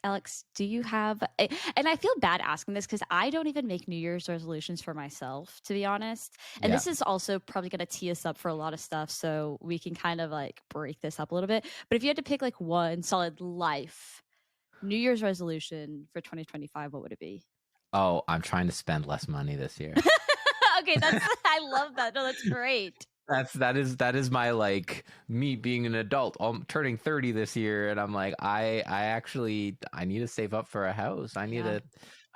Alex, do you have, and I feel bad asking this because I don't even make New Year's resolutions for myself, to be honest. And Yeah. this is also probably going to tee us up for a lot of stuff. So we can kind of like break this up a little bit. But if you had to pick like one solid life New Year's resolution for 2025, what would it be? Oh, I'm trying to spend less money this year. Okay, I love that. No, that's great. That is my like me being an adult. I'm turning 30 this year, and I'm like I actually I need to save up for a house. Yeah.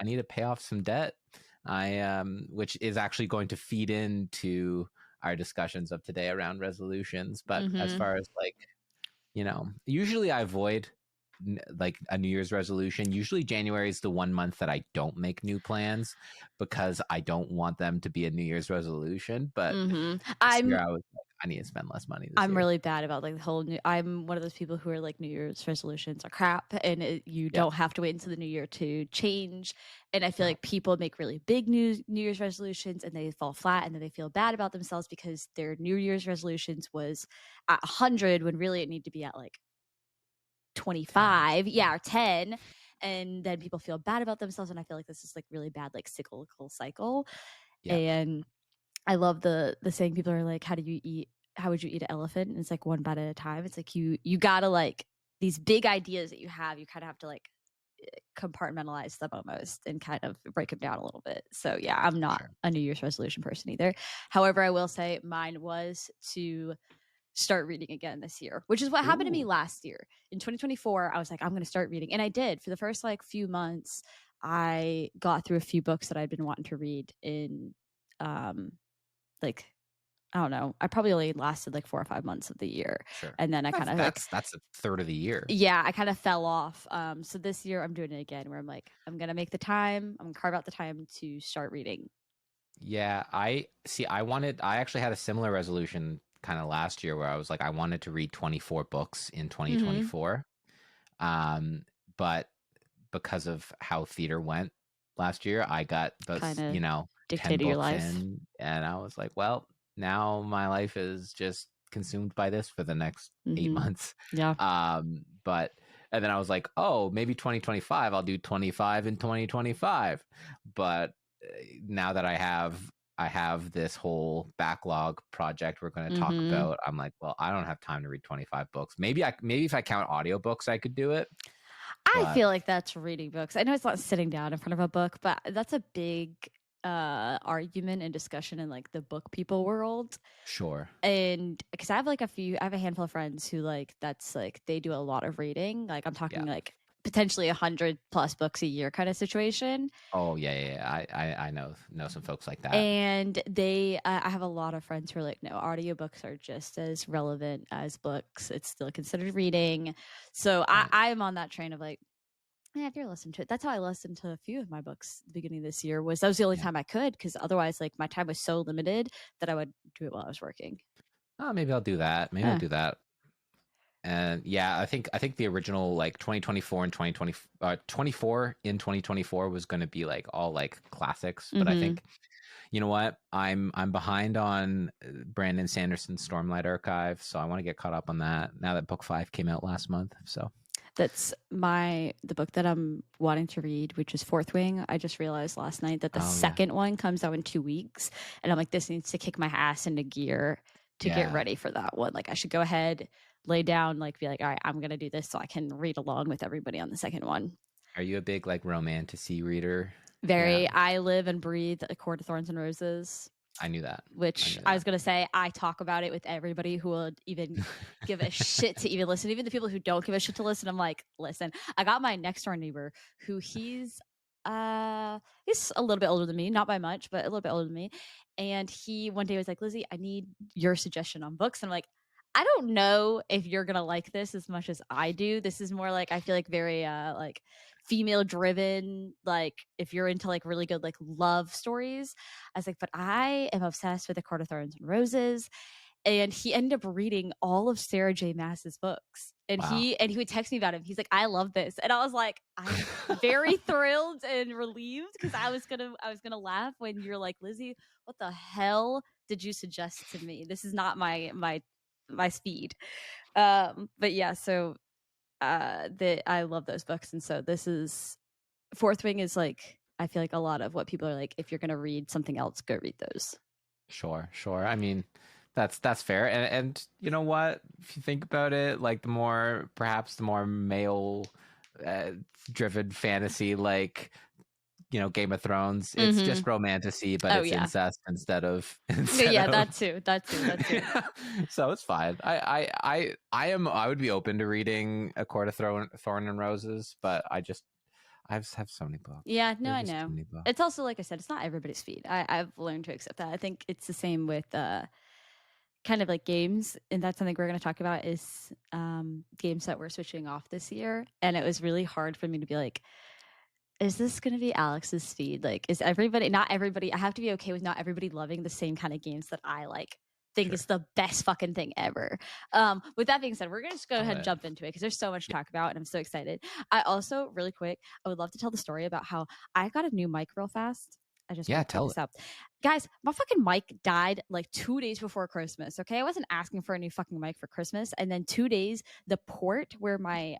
I need to pay off some debt. I which is actually going to feed into our discussions of today around resolutions. But as Mm-hmm. far as like, usually I avoid like a New Year's resolution. Usually January is the one month that I don't make new plans because I don't want them to be a New Year's resolution. But Mm-hmm. this year I was like, I need to spend less money this I'm year. really bad about like the whole new. I'm one of those people who are like New Year's resolutions are crap, and you Yeah. don't have to wait until the new year to change. And I feel No, like people make really big New Year's resolutions, and they fall flat, and then they feel bad about themselves because their New Year's resolutions was at 100 when really it needed to be at like 10. 25, yeah, or 10. And then people feel bad about themselves, and I feel like this is like really bad, like cyclical cycle. Yeah. And I love the saying people are like, how would you eat an elephant? And it's like one bite at a time. It's like you gotta like these big ideas that you kind of have to like compartmentalize them almost and kind of break them down a little bit. So yeah, I'm not Sure. a New Year's resolution person either. However, I will say mine was to start reading again this year, which is what happened to me Ooh. last year. In 2024, I was like, I'm going to start reading. And I did. For the first like few months, I got through a few books that I'd been wanting to read in um like I don't know. I probably only lasted like 4 or 5 months of the year. Sure. And then I kind That's of like, that's a third of the year. yeah, I kind of fell off. So this year I'm doing it again where I'm like, I'm going to make the time, I'm going to carve out the time to start reading. Yeah, I see. I actually had a similar resolution kind of last year where I was like, I wanted to read 24 books in Mm-hmm. 2024. Um, but because of how theater went last year, I got Kind those, of 10 dictated your books life. in, and I was like, well, now my life is just consumed by this for the next eight Mm-hmm. months. Yeah. But and then I was like, oh, maybe 2025, I'll do 25 in 2025. But now that I have this whole backlog project we're going to talk Mm-hmm. about, I'm like, well, I don't have time to read 25 books. Maybe if I count audiobooks, I could do it. I But feel like that's reading books. I know it's not sitting down in front of a book, but that's a big argument and discussion in like the book people world. sure. And because I have a handful of friends who like that's like they do a lot of reading. Like I'm talking Yeah. like potentially 100 plus books a year kind of situation. Oh yeah, yeah, yeah. I know some folks like that. And I have a lot of friends who are like, no, audiobooks are just as relevant as books. It's still considered reading. So Right. I am on that train of like, yeah, if you're listening to it, that's how I listened to a few of my books at the beginning of this year. That was the only Yeah. time I could because otherwise, like my time was so limited that I would do it while I was working. Oh, maybe I'll do that. Maybe I'll Yeah. do that. And yeah, I think the original like 2024 and 2020 24 in 2024 was going to be like all like classics, but I Mm-hmm. think you know what? I'm behind on Brandon Sanderson's Stormlight Archive, so I want to get caught up on that now that book 5 came out last month. So, That's the book that I'm wanting to read, which is Fourth Wing. I just realized last night that the oh yeah. second one comes out in 2 weeks, and I'm like, this needs to kick my ass into gear to get Yeah. ready for that one. Like, I should go ahead, lay down, like, be like, all right, I'm gonna do this so I can read along with everybody on the second one. Are you a big like romantasy reader? Yeah, Very, I live and breathe A Court of Thorns and Roses. I knew that. I Which knew I was that. gonna say, I talk about it with everybody who will even give a shit to even listen. Even the people who don't give a shit to listen, I'm like, listen. I got my next door neighbor who he's a little bit older than me, not by much, but a little bit older than me. And he one day was like, Lizzie, I need your suggestion on books. And I'm like, I don't know if you're gonna like this as much as I do. This is more like I feel like very like female driven, like if you're into like really good like love stories. I was like, but I am obsessed with The Court of Thorns and Roses. And he ended up reading all of Sarah J. Maas's books. And Wow. he would text me about him. He's like, I love this. And I was like, I'm very thrilled and relieved because I was gonna laugh when you're like, Lizzie, what the hell did you suggest to me? This is not my speed. But yeah, so that I love those books, and so this is Fourth Wing is like I feel like a lot of what people are like. If you're gonna read something else, go read those. Sure, sure. I mean, that's fair. And you know what? If you think about it, like perhaps the more male uh, driven fantasy, like Game of Thrones, it's Mm-hmm. just romantasy, but Oh it's yeah, incest instead of yeah, that too, that too, that too. So it's fine. I would be open to reading A Court of Thorn and Roses, but I just have so many books. Yeah, no, There's I just too know. many books. It's also like I said, it's not everybody's feed. I've learned to accept that. I think it's the same with kind of like games, and that's something we're going to talk about is games that we're switching off this year. And it was really hard for me to be like, is this going to be Alex's feed? Like, is everybody, not everybody, I have to be okay with not everybody loving the same kind of games that I like. Think Sure. is the best fucking thing ever. With that being said, we're gonna just go Love ahead and it. jump into it because there's so much to Yeah. talk about, and I'm so excited. I also, really quick, I would love to tell the story about how I got a new mic real fast. I just Yeah, want to point tell this it. out. Guys, my fucking mic died like 2 days before Christmas. Okay. I wasn't asking for a new fucking mic for Christmas. And then 2 days, the port where my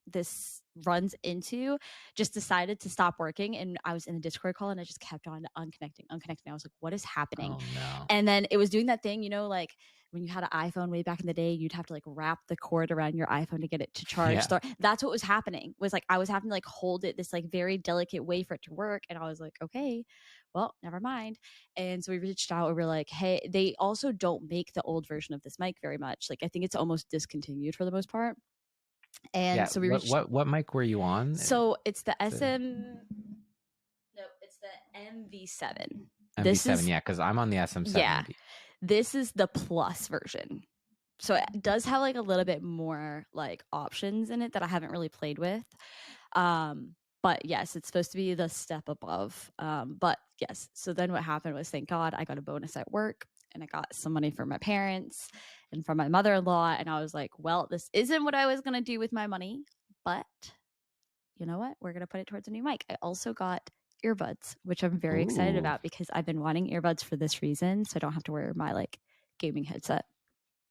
this runs into just decided to stop working, and I was in a Discord call and I just kept on unconnecting. I was like, what is happening? Oh no. And then it was doing that thing, like when you had an iPhone way back in the day, you'd have to like wrap the cord around your iPhone to get it to charge. Yeah. That's what was happening, was like I was having to like hold it this like very delicate way for it to work. And I was like, okay, well, never mind. And so we reached out and we're like, hey, they also don't make the old version of this mic very much. Like I think it's almost discontinued for the most part. And Yeah. so we What reached, what what mic were you on? so it's the Is it no, it's the MV7. This MV7? is, Yeah, because I'm on the yeah, SM7B. this is the plus version. So it does have like a little bit more like options in it that I haven't really played with. But yes, it's supposed to be the step above. But yes, so then what happened was, thank God, I got a bonus at work and I got some money from my parents and from my mother-in-law. And I was like, well, this isn't what I was going to do with my money, but you know what? We're going to put it towards a new mic. I also got earbuds, which I'm very excited Ooh. about because I've been wanting earbuds for this reason. So I don't have to wear my like gaming headset.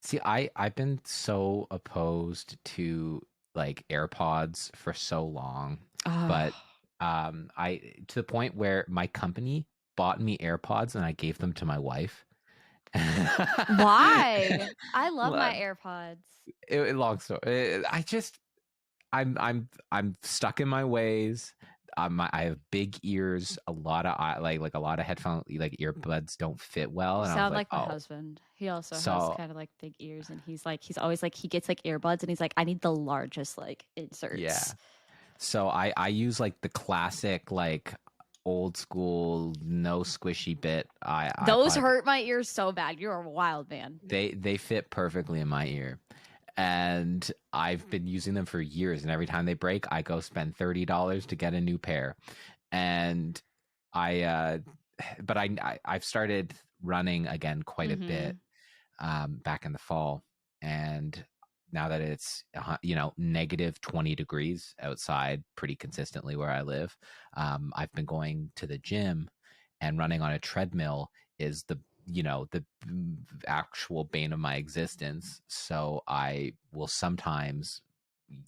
See, I've been so opposed to like AirPods for so long, Oh, but I to the point where my company bought me AirPods and I gave them to my wife. why? I love my Well, AirPods. long story. I'm stuck in my ways. I have big ears. A lot of like a lot of headphone like earbuds don't fit well, You and I was sound like, like my oh, husband. He also has so kind of like big ears, and he's always like, he gets like earbuds and he's like, I need the largest like yeah. inserts. So I use like the classic like old school no squishy bit Those iPod. hurt my ears so bad. You're a wild man. They fit perfectly in my ear. And I've been using them for years, and every time they break, I go spend $30 to get a new pair. And I but I've started running again quite a bit Mm-hmm. back in the fall, and now that it's negative 20 degrees outside pretty consistently where I live, I've been going to the gym, and running on a treadmill is the actual bane of my existence. So I will sometimes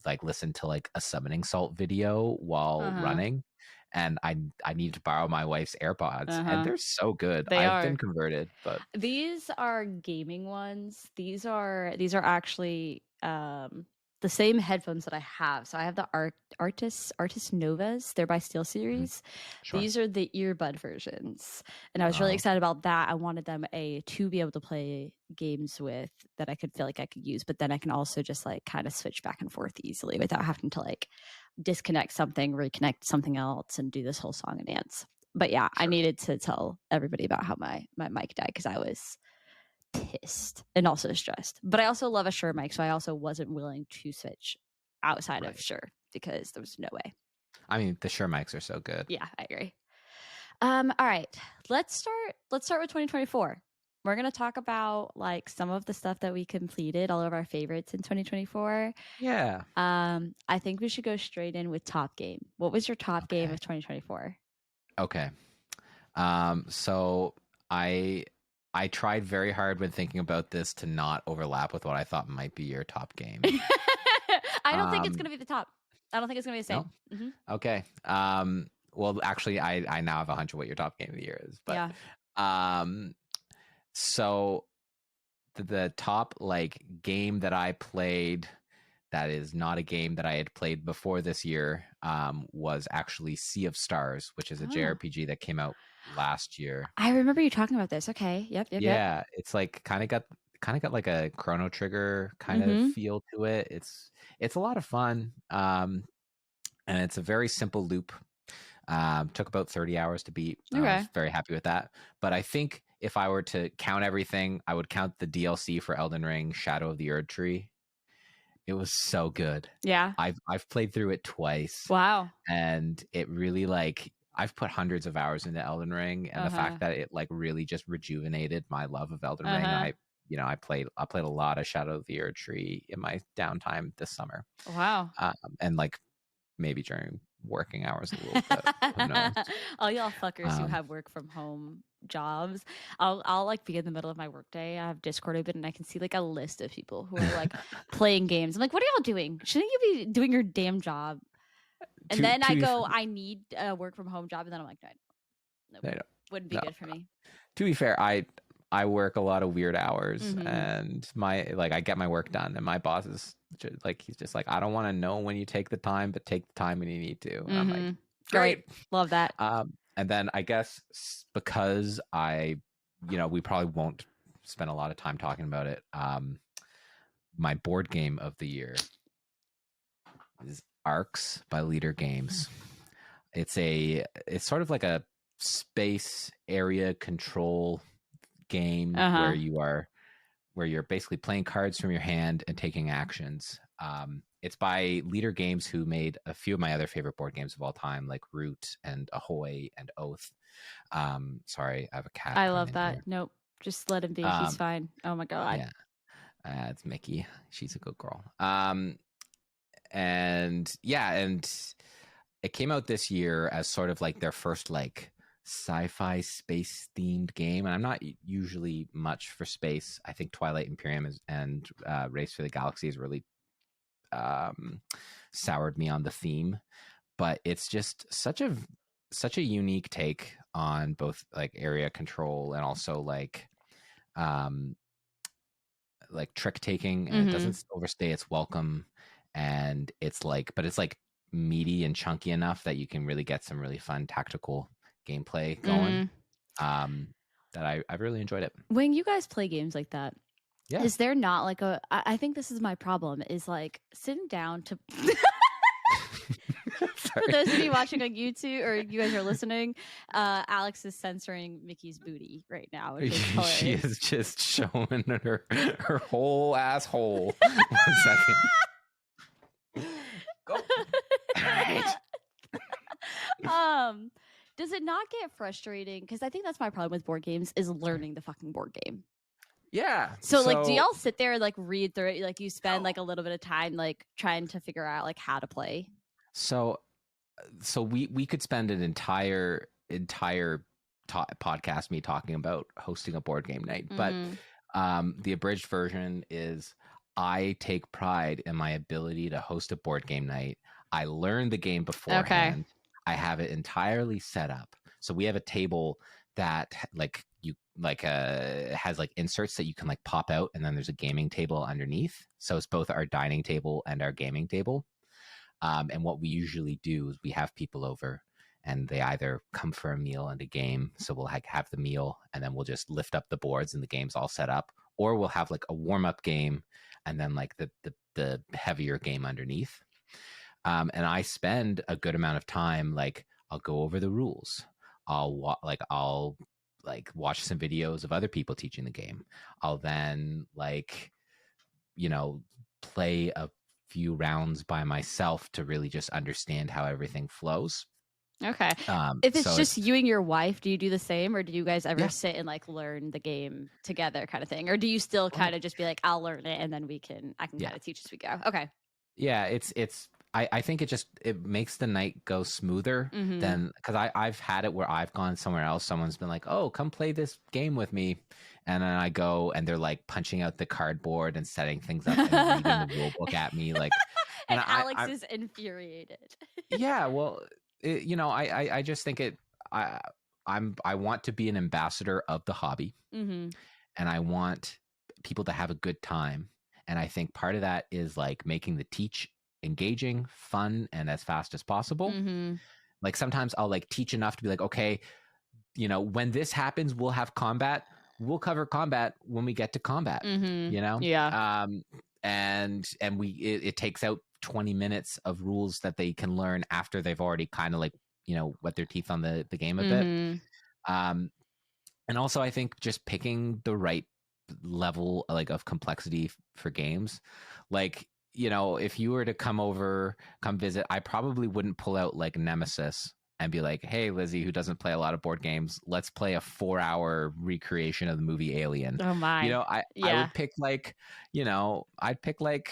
like listen to like a summoning salt video while Uh-huh. running, and I need to borrow my wife's AirPods, and Uh-huh. they're so good. They I've been are. converted, but These are gaming ones. These are actually the same headphones that I have. So I have the Artis Novas. They're by mhm, SteelSeries. sure. These are the earbud versions. And I was really Oh, excited about that. I wanted them to be able to play games with that I could feel like I could use, but then I can also just like kind of switch back and forth easily without having to like disconnect something, reconnect something else, and do this whole song and dance. But yeah, I sure. needed to tell everybody about how my mic died because I was pissed and also stressed. But I also love a Shure mic, so I also wasn't willing to switch outside of Right. Shure because there was no way. I mean, the Shure mics are so good. Yeah, I agree. All right. Let's start with 2024. We're going to talk about like some of the stuff that we completed, all of our favorites in 2024. Yeah. I think we should go straight in with top game. What was your top game Okay. of 2024? Okay. So I tried very hard when thinking about this to not overlap with what I thought might be your top game. I don't think it's gonna be the top. I don't think it's gonna be the same. No. Okay. Well, actually, I now have a hunch of what your top game of the year is, but Yeah. um, so the top like game that I played that is not a game that I had played before this year was actually Sea of Stars, which is a Oh. JRPG that came out last year. I remember you talking about this. Okay. Yep. Yep. Yep. Yeah, it's like kind of got like a Chrono Trigger kind of Mm-hmm. feel to it. It's a lot of fun, and it's a very simple loop. Took about 30 hours to beat. I Okay. was very happy with that. But I think if I were to count everything, I would count the DLC for Elden Ring, Shadow of the Erd Tree. It was so good. Yeah. I've played through it twice, Wow. and it really like I've put hundreds of hours into Elden Ring, and the Uh-huh. fact that it like really just rejuvenated my love of Elden Ring. Uh-huh. I played a lot of Shadow of the Erd Tree in my downtime this summer, Wow. and like maybe during working hours a little bit. Who knows? All y'all fuckers who Um, have work from home jobs, I'll like be in the middle of my workday. I have Discord open and I can see like a list of people who are like playing games. I'm like, what are y'all doing? Shouldn't you be doing your damn job? And then I to be go, I need a work from home job, and then I'm like, no, nope, no, wouldn't be no. good for me. To be fair, I work a lot of weird hours, Mm-hmm. and I get my work done, and my boss is like he's just like, I don't want to know when you take the time, but take the time when you need to. And I'm like, Mm-hmm. great. Great. Love that. And then I guess because we probably won't spend a lot of time talking about it. My board game of the year is Arcs by Leader Games. It's sort of like a space area control game Uh-huh. where you're basically playing cards from your hand and taking actions. It's by Leader Games, who made a few of my other favorite board games of all time, like Root and Ahoy and Oath. Sorry, I have a cat I coming love in that. here. Nope. Just let him be. He's Um, fine. Oh my God. yeah, it's Mickey. She's a good girl. And it came out this year as sort of like their first like sci-fi space themed game, and I'm not usually much for space. I think Twilight Imperium and Race for the Galaxy has really soured me on the theme, but it's just such a unique take on both like area control and also um like trick taking, and it Mm-hmm. doesn't overstay its welcome, and it's like meaty and chunky enough that you can really get some really fun tactical gameplay going. Mm-hmm. um that I've really enjoyed it. When you guys play games like that, Yeah. is there not like I think this is my problem, is like sitting down to for Sorry. those of you watching on YouTube or you guys are listening, Alex is censoring Mickey's booty right now, which is She hilarious. is just showing her whole asshole. 1 second. Go. All right. Does it not get frustrating? Because I think that's my problem with board games is Sorry. learning the fucking board game. Yeah. So like, do y'all sit there and like read through it? Like you spend like a little bit of time like trying to figure out like how to play? so we could spend an entire podcast me talking about hosting a board game night, but Mm-hmm. the abridged version is I take pride in my ability to host a board game night. I learned the game Okay. beforehand. I have it entirely set up. So we have a table that like you like has like inserts that you can like pop out, and then there's a gaming table underneath. So it's both our dining table and our gaming table. And what we usually do is we have people over, and they either come for a meal and a game. So we'll like have the meal, and then we'll just lift up the boards and the game's all set up. Or we'll have like a warm up game, and then like the heavier game underneath. And I spend a good amount of time, like I'll go over the rules. I'll watch some videos of other people teaching the game. I'll then play a few rounds by myself to really just understand how everything flows. Okay. If it's So just you and your wife, do you do the same, or do you guys ever yeah, sit and like learn the game together, kind of thing, or do you still kind of just be like, I'll learn it and then I can yeah, kind of teach as we go? Okay. yeah. I think it makes the night go smoother Mm-hmm. than because I've had it where I've gone somewhere else. Someone's been like, "Oh, come play this game with me," and then I go and they're like punching out the cardboard and setting things up and reading the rule book at me, like. And Alex is infuriated. yeah, well, I just think I I want to be an ambassador of the hobby, Mm-hmm. and I want people to have a good time. And I think part of that is like making the teach engaging, fun, and as fast as possible. Mm-hmm. Like sometimes I'll like teach enough to be like, okay, when this happens, we'll have combat. We'll cover combat when we get to combat, Mm-hmm. Yeah. and it takes out 20 minutes of rules that they can learn after they've already kind of like, wet their teeth on the game a bit. Mm-hmm. Um, and also I think just picking the right level like of complexity for games, like, if you were to come visit, I probably wouldn't pull out like Nemesis and be like, hey Lizzie, who doesn't play a lot of board games, let's play a 4-hour recreation of the movie Alien. Oh my. I Yeah. would pick like, I'd pick like,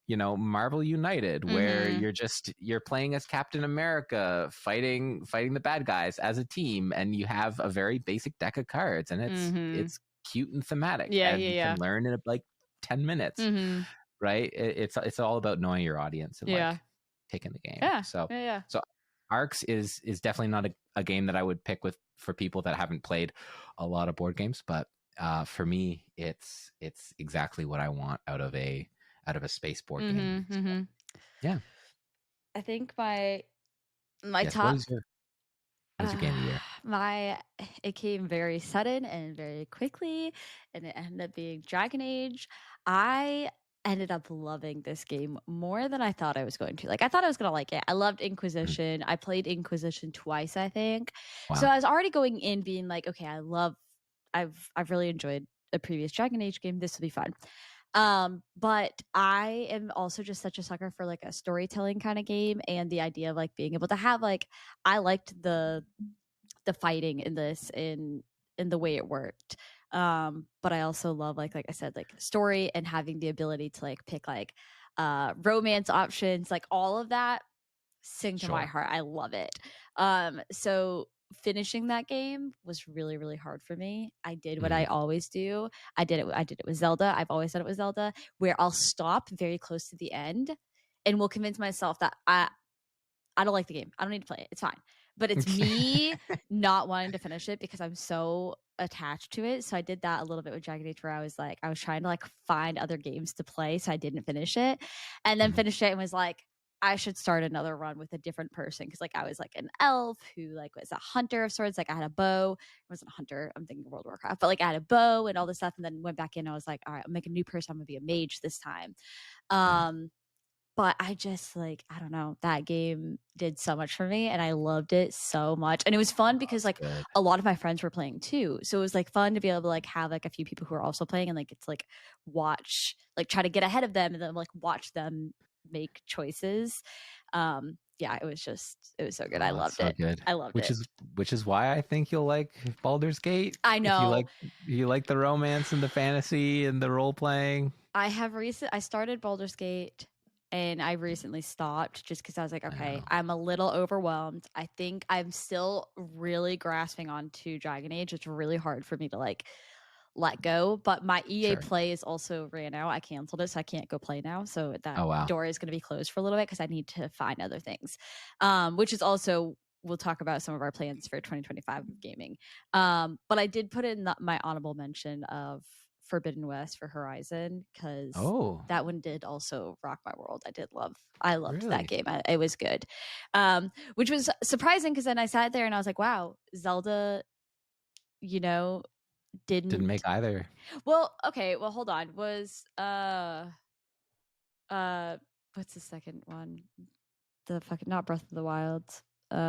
Marvel United, where Mm-hmm. you're playing as Captain America, fighting the bad guys as a team, and you have a very basic deck of cards, and Mm-hmm. it's cute and thematic, Yeah, and yeah, you can yeah. learn in like 10 minutes, Mm-hmm. right? It's all about knowing your audience and Yeah. like taking the game. Yeah. So Yeah, yeah. so Arcs is definitely not a game that I would pick for people that haven't played a lot of board games, but for me, it's exactly what I want out of a space board game. Mm-hmm. So, Mm-hmm. yeah. I think my Yes. What top is your game of the uh, year? my it came very sudden and very quickly, and it ended up being Dragon Age. I ended up loving this game more than I thought I was going to. Like, I thought I was going to like it. I loved Mhm. Inquisition. I played Inquisition twice, I think. So Wow. I was already going in being like, okay, I've really enjoyed the previous Dragon Age game. This will be fun. But I am also just such a sucker for like a storytelling kind of game, and the idea of like being able to have like, I liked the fighting in this in the way it worked. But I also love like I said, like story and having the ability to like pick like romance options, like all of that sing to my Sure. heart. I love it. So finishing that game was really, really hard for me. I did what I Mhm. always do. I did it with Zelda. I've always done it with Zelda, where I'll stop very close to the end and will convince myself that I don't like the game. I don't need to play it. It's fine. But it's me not wanting to finish it because I'm so attached to it. So I did that a little bit with Dragon Age, where I was trying to like find other games to play, so I didn't finish it, and then Mhm. finished it and was like, I should start another run with a different person, because like I was like an elf who like was a hunter of sorts. Like I had a bow. I wasn't a hunter. I'm thinking World of Warcraft, but like I had a bow and all this stuff, and then went back in. I was like, all right, I'll make a new person. I'm gonna be a mage this time. Mhm. Um, but I just like, I don't know, that game did so much for me and I loved it so much. And it was fun Oh, because that's like good. a lot of my friends were playing too. So it was like fun to be able to like have like a few people who are also playing, and like it's like watch, like try to get ahead of them and then like watch them make choices. Yeah, it was so good. I Oh, that's loved so it. good. I loved Which it. is which is why I think you'll like Baldur's Gate. I If you know. like the romance and the fantasy and the role playing. I started Baldur's Gate and I recently stopped just because I was like, I okay, know. I'm a little overwhelmed. I think I'm still really grasping onto Dragon Age. It's really hard for me to like let go. But my EA Sure. Play is also ran out. I canceled it, so I can't go play now. So that Oh wow. door is going to be closed for a little bit because I need to find other things. Which is also, we'll talk about some of our plans for 2025 of gaming. But I did put in my honorable mention of Forbidden West for Horizon, because Oh, that one did also rock my world. I loved that really? game. It was good. Which was surprising because then I sat there and I was like, wow, Zelda, you know, Didn't didn't. make either. Well, okay, well hold on. Was what's the second one? The fucking, not Breath of the Wild.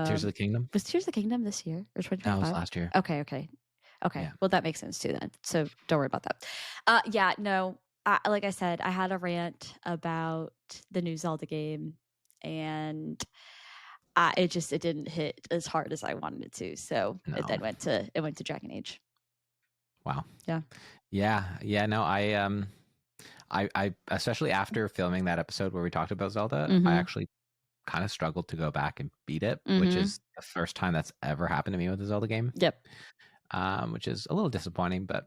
Tears of Um the Kingdom? was Tears of the Kingdom this year or That was 2025? last year. Okay, okay. Okay. Yeah. Well, that makes sense too then. So don't worry about that. Yeah, no. Like I said, I had a rant about the new Zelda game, and it didn't hit as hard as I wanted it to. So it No. then went to Dragon Age. Wow. Yeah. Yeah. Yeah. No, I especially after filming that episode where we talked about Zelda, I Mm-hmm. actually kind of struggled to go back and beat it, which Mm-hmm. is the first time that's ever happened to me with a Zelda game. Yep. Which is a little disappointing, but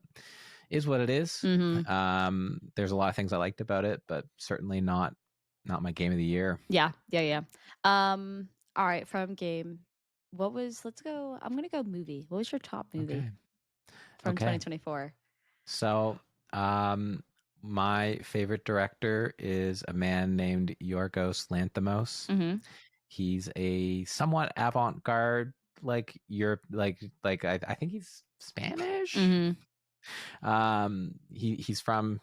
is what it is. Mm-hmm. There's a lot of things I liked about it, but certainly not not my game of the year. Yeah. All right, from game. Let's go. I'm going to go movie. What was your top movie Okay. from Okay. 2024? So, my favorite director is a man named Yorgos Lanthimos. Mm-hmm. He's a somewhat avant-garde, like Europe, I think he's Spanish. Mm-hmm. He's from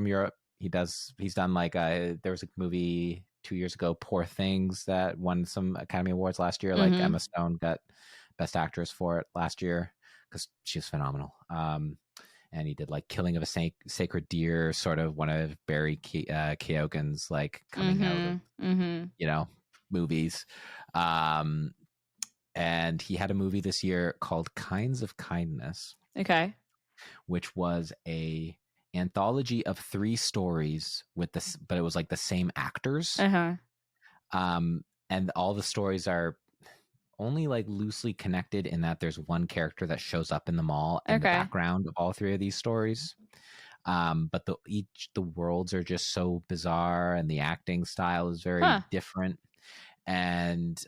Europe. He's done like there was a movie 2 years ago, Poor Things, that won some Academy Awards last year. Like Mm-hmm. Emma Stone got Best Actress for it last year because she's phenomenal. And he did like Killing of a Sacred Deer, sort of one of Barry Keoghan's like coming out of Mm-hmm. Mm-hmm. movies. Um, and he had a movie this year called Kinds of Kindness, Okay. which was a anthology of 3 stories with this, but it was like the same actors. Uh-huh. And all the stories are only like loosely connected in that there's one character that shows up in them all in the Okay. background of all 3 of these stories. But the worlds are just so bizarre, and the acting style is very Huh. different. And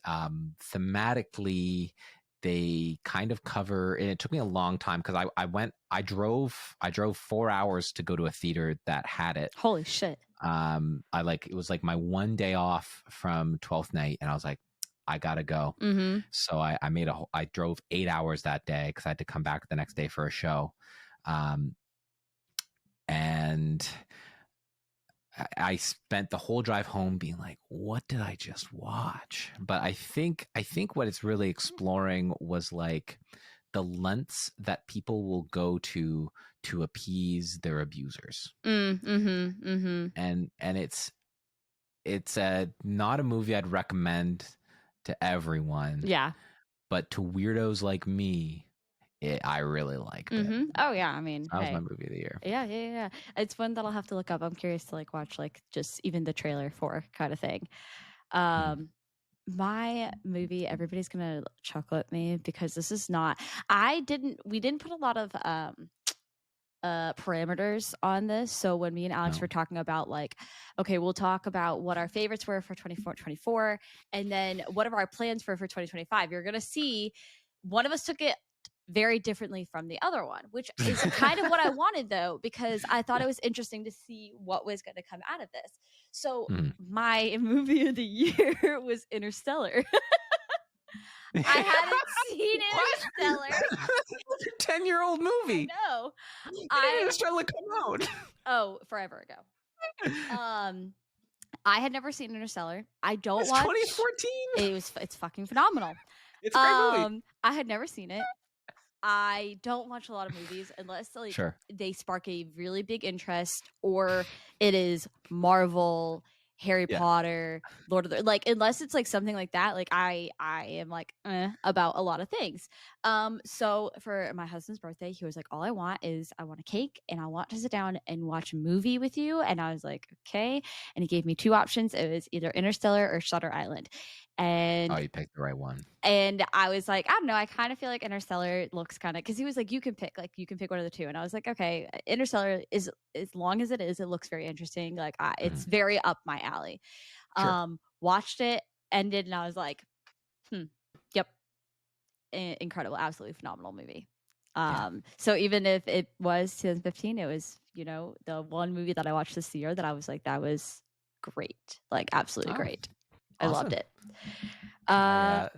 thematically, they kind of cover. And it took me a long time because I drove 4 hours to go to a theater that had it. Holy shit. It was like my one day off from 12th night, and I was like, I gotta go. Mm-hmm. So I drove 8 hours that day because I had to come back the next day for a show. And I spent the whole drive home being like, what did I just watch? But I think what it's really exploring was like the lengths that people will go to appease their abusers. Mm-hmm. Mm-hmm. And it's not a movie I'd recommend to everyone, Yeah. but to weirdos like me, I really liked it. Mm-hmm. Oh yeah. I mean, That was my hey. movie of the year. Yeah. It's one that I'll have to look up. I'm curious to like watch like just even the trailer for kind of thing. Mhm. My movie, everybody's gonna chuckle at me because this is not. We didn't put a lot of parameters on this. So when me and Alex No. were talking about like, okay, we'll talk about what our favorites were for 24, and then what are our plans for 2025. You're gonna see one of us took it very differently from the other one, which is kind of what I wanted though, because I thought it was interesting to see what was going to come out of this. So Mhm. my movie of the year was Interstellar. I hadn't seen What? Interstellar. It's a 10-year-old movie. No, Interstellar come out. forever ago. I had never seen Interstellar. I don't It's watch. 2014. It's fucking phenomenal. It's a great movie. I had never seen it. I don't watch a lot of movies unless like Sure. they spark a really big interest or it is Marvel, Harry Yeah. Potter, Lord of the like unless it's like something like that, like I am like about a lot of things. So for my husband's birthday, he was like, all I want a cake and I want to sit down and watch a movie with you. And I was like, okay. And he gave me 2 options. It was either Interstellar or Shutter Island. And You picked the right one. and I was like, I don't know. I kind of feel like Interstellar looks kind of because he was like, you can pick one of the 2, and I was like, okay, Interstellar is as long as it is, it looks very interesting. Like it's very up my alley. Sure. Watched it, ended, and I was like, yep, incredible, absolutely phenomenal movie. So even if it was 2015, it was the one movie that I watched this year that I was like, that was great, like absolutely great. I loved it. I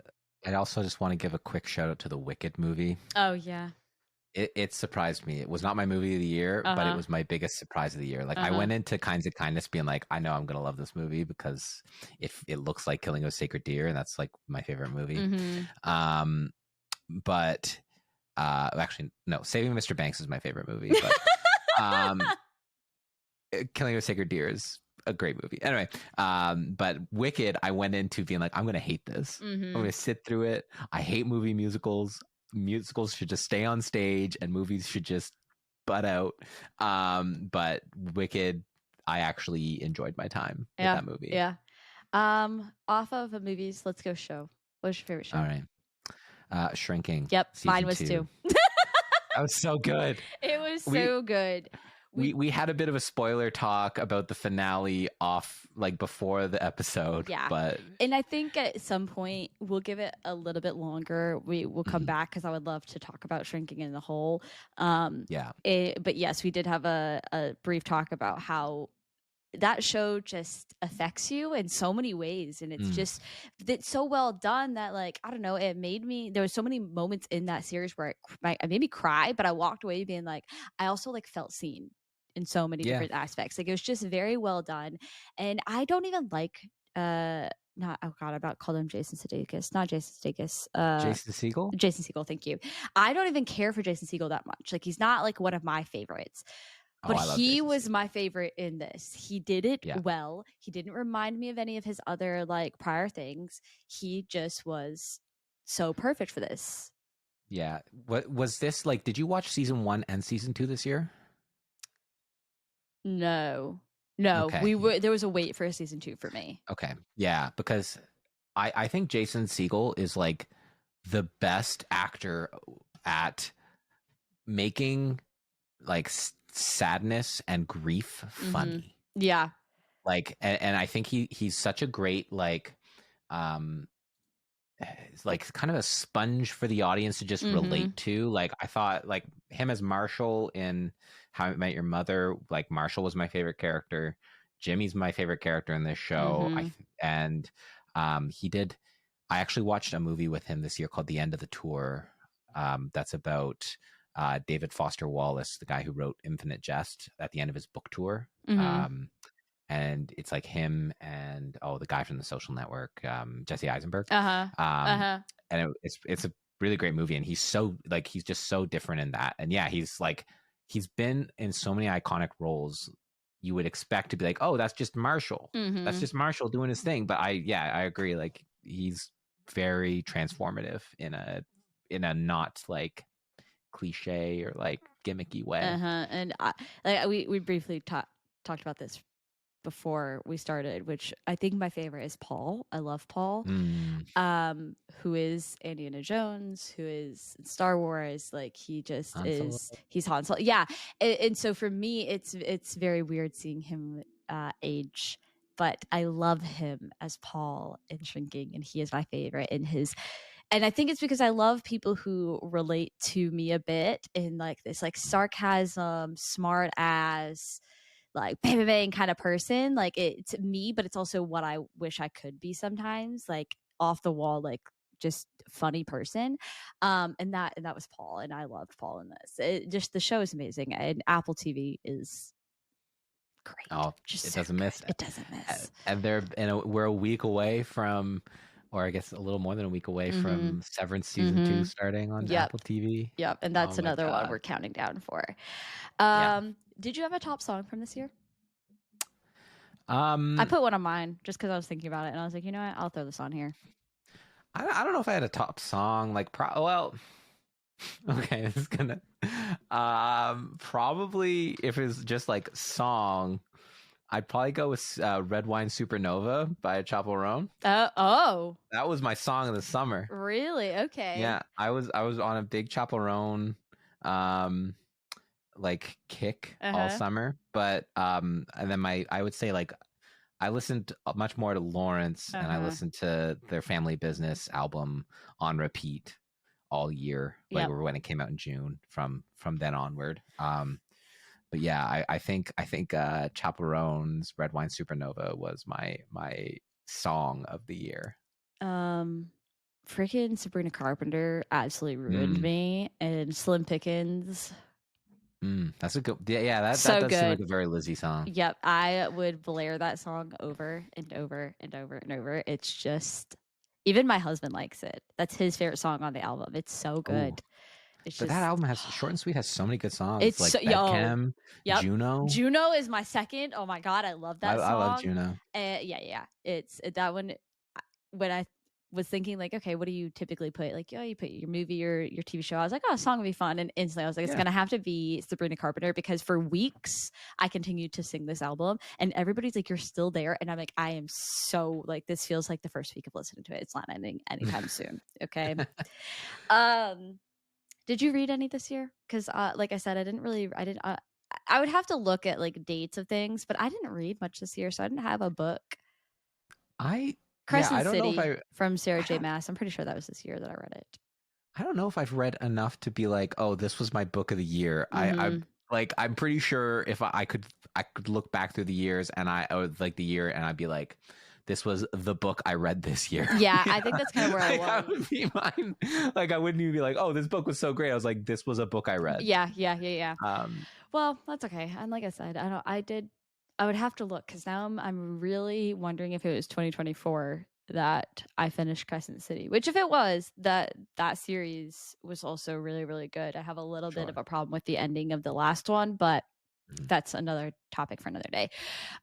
also just want to give a quick shout out to the Wicked movie. Oh yeah. It surprised me. It was not my movie of the year, but it was my biggest surprise of the year. Like I went into Kinds of Kindness being like, I know I'm gonna love this movie because it looks like Killing of a Sacred Deer, and that's like my favorite movie. Mm-hmm. But actually, no, Saving Mr. Banks is my favorite movie. But Killing of a Sacred Deer is a great movie. Anyway, but Wicked, I went into being like, I'm gonna hate this. Mm-hmm. I'm gonna sit through it. I hate movie musicals. Musicals should just stay on stage, and movies should just butt out. But Wicked, I actually enjoyed my time with that movie. Yeah. Off of movies, let's go show. What's your favorite show? All right. Shrinking. Yep, mine Season was 2. too. That was so good. It was so good. we had a bit of a spoiler talk about the finale off like before the episode, Yeah. but And I think at some point we'll give it a little bit longer. We will come mhm, back because I would love to talk about Shrinking in the Hole. yeah. But yes, we did have a brief talk about how that show just affects you in so many ways. And Mm, it's so well done that, like, I don't know, it made me, there was so many moments in that series where it made me cry, but I walked away being like, I also like felt seen in so many yeah. different aspects. Like, it was just very well done. And I don't even like, not, oh God, I about called him Jason Sudeikis, not Jason Sudeikis, Jason Segel. Jason Segel, thank you. I don't even care for Jason Segel that much. Like, he's not like one of my favorites, Oh, but I love he Jason was Segel. my favorite in this. He did it Yeah, well. He didn't remind me of any of his other like prior things. He just was so perfect for this. yeah. What was this like? Did you watch season 1 and season 2 this year? No. No, Okay, we were there was a wait for a season 2 for me. okay, yeah. Because I think Jason Segel is like the best actor at making like sadness and grief Mhm. funny. Yeah. Like, and I think he's such a great um it's like kind of a sponge for the audience to just Mhm. relate to. Like, I thought like him as Marshall in How I Met Your Mother, like Marshall was my favorite character. Jimmy's my favorite character in this show. Mhm. And he did. I actually watched a movie with him this year called The End of the Tour. That's about David Foster Wallace, the guy who wrote Infinite Jest, at the end of his book tour. Mhm. Um, and it's like him and the guy from The Social Network, Jesse Eisenberg. Uh-huh. um Uh-huh. and it's a really great movie, and he's so like he's just so different in that. And yeah, he's been in so many iconic roles. You would expect to be like, oh, that's Mhm. just Marshall doing his thing. But I agree, like he's very transformative in a not like cliche or like gimmicky way. Uh-huh. And we briefly talked about this before we started, which I think my favorite is Paul. I love Paul. Mm, Who is Indiana Jones, who is in Star Wars. Like, he just Han Solo. is, he's Han Solo. Yeah. And so for me, it's very weird seeing him age, but I love him as Paul in Shrinking, and he is my favorite in his. And I think it's because I love people who relate to me a bit in like this like sarcasm, smart ass, like bang bang bang kind of person. Like, it's me, but it's also what I wish I could be sometimes. Like, off the wall, like just funny person. And that was Paul, and I loved Paul in this. Just the show is amazing, and Apple TV is great, Oh, just it so doesn't miss. good. It doesn't miss. And we're a week away from, or I guess a little more than a week away Mm-hmm. from Severance season 2 Mm-hmm. starting on Yep. Apple TV. Yep. And Oh that's my another one god. we're counting down for. Yeah. Did you have a top song from this year? I Um, put one on mine just because I was thinking about it, and I was like, you know what? I'll throw this on here. I don't know if I had a top song. Like, well, okay, this is gonna. Probably if it's just like song, I'd probably go with "Red Wine Supernova" by Chapel Roan. Oh, That was my song of the summer. really? Okay. Yeah, I was on a big Chapel Roan um like kick Uh all huh. summer. But and then I would say like I listened much more to Lawrence, Uh and I huh. listened to their Family Business album on repeat all year, like Yep. when it came out in June from then onward. But yeah, I think Chaperone's Red Wine Supernova was my song of the year. Um, Freaking Sabrina Carpenter absolutely ruined Mm, me, and Slim Pickens, that's a good. Yeah, that so does seem like good. a very Lizzie song. Yep, I would blare that song over and over and over and over. It's just, even my husband likes it. That's his favorite song on the album. It's so Oh, good. It's but that just, album has Short and Sweet has so many good songs it's so, like yo, Bedchem, yep. Juno. Juno is my second. Oh my god, I love that I love song. Juno. Yeah, yeah. It's that one. When I was thinking like, okay, what do you typically put? Like, oh, you put your movie or your TV show. I was like, oh, a song would be fun. And instantly I was like, it's Yeah. gonna have to be Sabrina Carpenter, because for weeks I continued to sing this album, and everybody's like, you're still there. And I'm like, I am so like, this feels like the first week of listening to it. It's not ending anytime soon. Okay. Um, did you read any this year? Because like I said, I didn't. I would have to look at like dates of things, but I didn't read much this year, so I didn't have a book. Yeah, Crescent I don't know if City from Sarah I J. don't Maas. I'm pretty sure that was this year that I read it. I don't know if I've read enough to be like, oh, this was my book of the year. I Mm-hmm. like I'm pretty sure if I could look back through the years and I would like the year and I'd be like, this was the book I read this year. Yeah, You I think know? that's kind of where I Like that was. would be mine. Like I wouldn't even be like, oh, this book was so great. I was like, this was a book I read. Yeah. Um, Well, that's okay. And like I said, I don't. I did. I would have to look because now I'm really wondering if it was 2024 that I finished Crescent City. Which, if it was, that series was also really really good. I have a little bit of sure. a problem with the ending of the last one, but Mhm. that's another topic for another day.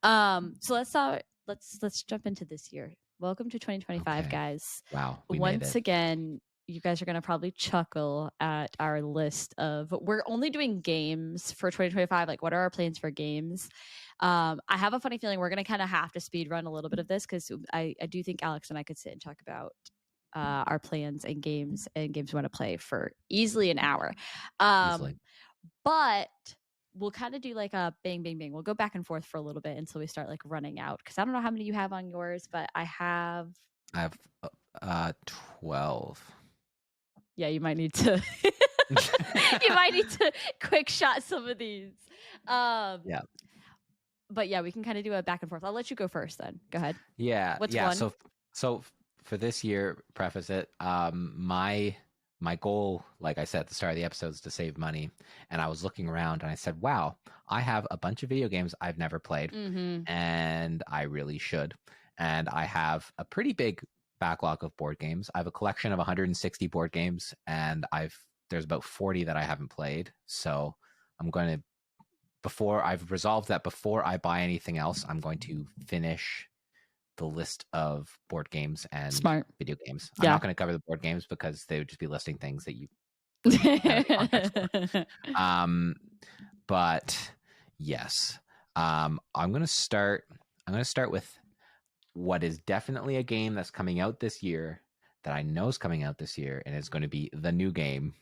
So let's start. Let's jump into this year. Welcome to 2025, Okay. guys. Wow, we made Once it. again, you guys are going to probably chuckle at our list of we're only doing games for 2025. Like, what are our plans for games? I have a funny feeling we're going to kind of have to speed run a little bit of this because I do think Alex and I could sit and talk about our plans and games we want to play for easily an hour. Easily. But we'll kind of do like a bang, bang, bang. We'll go back and forth for a little bit until we start like running out. Because I don't know how many you have on yours, but I have. I have 12. Yeah, you might need to. You might need to quick shot some of these. Yeah. But yeah, we can kind of do a back and forth. I'll let you go first. Then go ahead. Yeah, What's yeah. one? So for this year, preface it. My goal, like I said at the start of the episode, is to save money. And I was looking around and I said, wow, I have a bunch of video games I've never played, Mm-hmm. and I really should. And I have a pretty big backlog of board games. I have a collection of 160 board games, and there's about 40 that I haven't played. So I'm going to before I've resolved that before I buy anything else, I'm going to finish the list of board games and Smart. video games. I'm Yeah. not going to cover the board games because they would just be listing things that you don't have context for. But yes, I'm going to start. I'm going to start with what is definitely a game that's coming out this year that I know is coming out this year, and it's going to be the new game.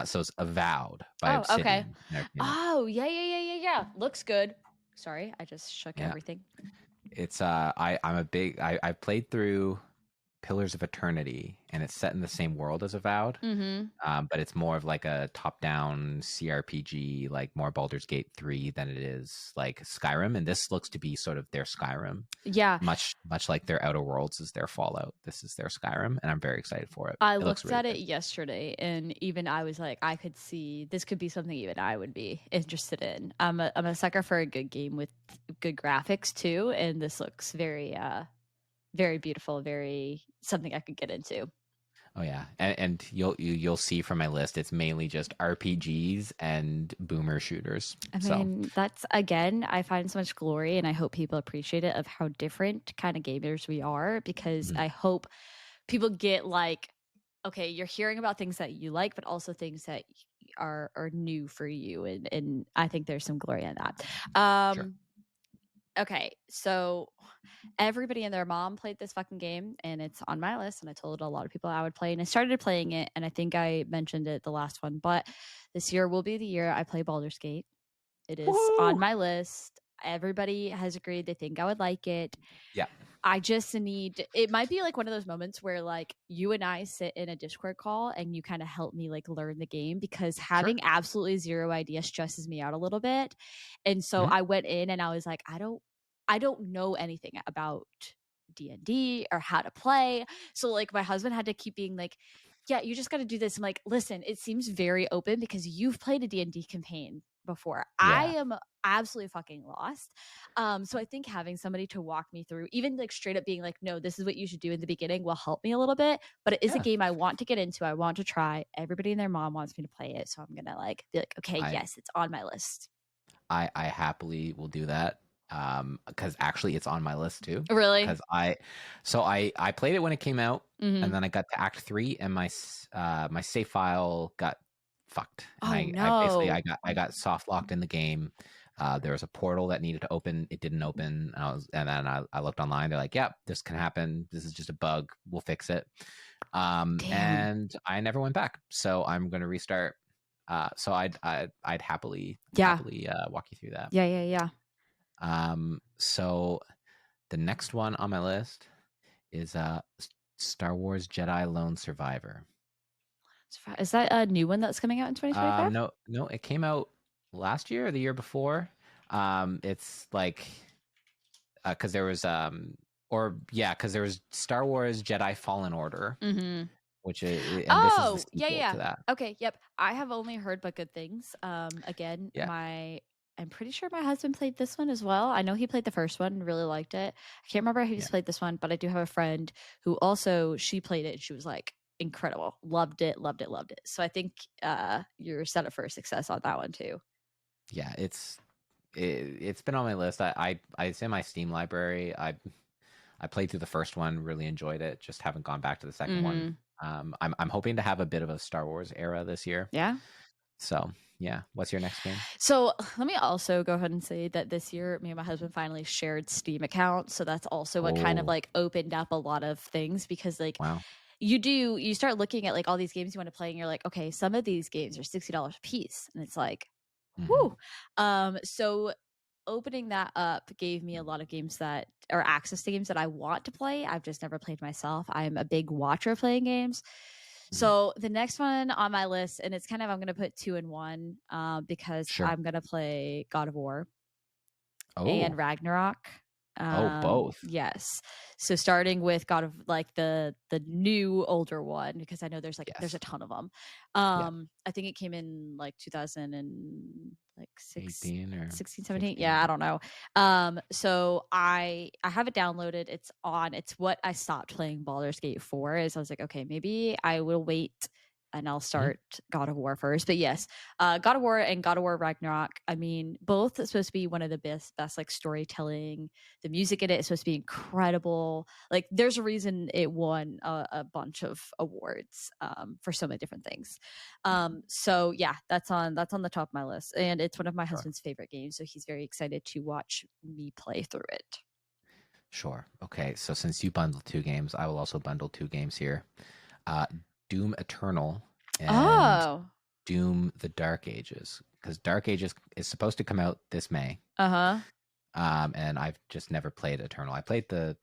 So it's Avowed by Oh, okay. Obsidian Entertainment. Oh, yeah. Looks good. Sorry, I just shook Yeah, everything. it's I'm a big I played through Pillars of Eternity, and it's set in the same world as Avowed, Mm-hmm. but it's more of like a top-down CRPG, like more Baldur's Gate 3 than it is like Skyrim. And this looks to be sort of their Skyrim, Yeah, much like their Outer Worlds is their Fallout. This is their Skyrim, and I'm very excited for it. I It looks looked really at it good. yesterday, and even I was like, I could see this could be something even I would be interested in. I'm a sucker for a good game with good graphics too, and this looks very beautiful, very something I could get into. Oh yeah, and you'll see from my list, it's mainly just RPGs and boomer shooters. I So mean, that's again, I find so much glory, and I hope people appreciate it of how different kind of gamers we are, because mhm. I hope people get like, okay, you're hearing about things that you like, but also things that are new for you, and I think there's some glory in that. Sure. Okay, so everybody and their mom played this fucking game, and it's on my list, and I told a lot of people I would play, and I started playing it, and I think I mentioned it the last one, but this year will be the year I play Baldur's Gate. It is on Woo! my list. Everybody has agreed they think I would like it. Yeah. I just need it might be like one of those moments where like you and I sit in a Discord call and you kind of help me like learn the game, because Sure. having absolutely zero idea stresses me out a little bit. And so Mhm. I went in and I was like, I don't know anything about D&D or how to play. So like my husband had to keep being like, yeah, you just got to do this. I'm like, listen, it seems very open because you've played a D&D campaign before. I Yeah. am absolutely fucking lost. So I think having somebody to walk me through, even like straight up being like, no, this is what you should do in the beginning, will help me a little bit. But it is a Yeah. game I want to get into. I want to try. Everybody and their mom wants me to play it. So I'm going to like be like, okay, I yes, it's on my list. I happily will do that. Because actually it's on my list too. Really? Because I played it when it came out, and Mm-hmm. then I got to Act 3, and my save file got fucked, and Oh I basically no. I got soft locked in the game. There was a portal that needed to open. It didn't open. And then I looked online. They're like, "Yep, this can happen. This is just a bug. We'll fix it." Damn. And I never went back. So I'm going to restart. So I'd happily Yeah. walk you through that. Yeah, yeah, yeah. So the next one on my list is Star Wars Jedi Lone Survivor. Is that a new one that's coming out in 2025? No, it came out last year or the year before. It's like because there was because there was Star Wars Jedi Fallen Order, Mm-hmm. which is, and this is the Oh, yeah, sequel yeah. to that. Okay, yep. I have only heard but good things. Again, Yeah, I'm pretty sure my husband played this one as well. I know he played the first one and really liked it. I can't remember who yeah, he's played this one, but I do have a friend who also she played it and she was like incredible. Loved it, loved it, loved it. So I think you're set up for success on that one too. yeah. It's been on my list. It's in my Steam library. I played through the first one, really enjoyed it. Just haven't gone back to the second one. Mm-hmm. I'm hoping to have a bit of a Star Wars era this year. Yeah. So yeah, what's your next game? So let me also go ahead and say that this year, me and my husband finally shared Steam accounts. So that's also what kind of Oh like opened up a lot of things because like wow. you start looking at like all these games you want to play and you're like, okay, some of these games are $60 a piece. And it's like, Hmm. whoo. So opening that up gave me a lot of games that or access to games that I want to play. I've just never played myself. I'm a big watcher playing games. Hmm. So the next one on my list, and it's kind of I'm gonna put two in one, because Sure. I'm gonna play God of War and Oh. Ragnarok. Oh, both. Yes. So starting with God of like the new older one because I know there's a Yes. ton of them. Yeah. I think it came in like 2000 and like 18 or 16, 17. 16. Yeah, I don't know. So I have it downloaded. It's what I stopped playing Baldur's Gate 4 is I was like, okay, maybe I will wait and I'll Mhm. start God of War first. But yes, God of War and God of War Ragnarok. I mean, both are supposed to be one of the best like storytelling. The music in it is supposed to be incredible. Like, there's a reason it won a bunch of awards for so many different things. So yeah, that's on the top of my list, and it's one of my Sure. husband's favorite games. So he's very excited to watch me play through it. Sure. Okay. So since you bundled two games, I will also bundle two games here. Uh, Doom Eternal and Oh, Doom the Dark Ages. Because Dark Ages is supposed to come out this May. uh huh, And I've just never played Eternal. I played the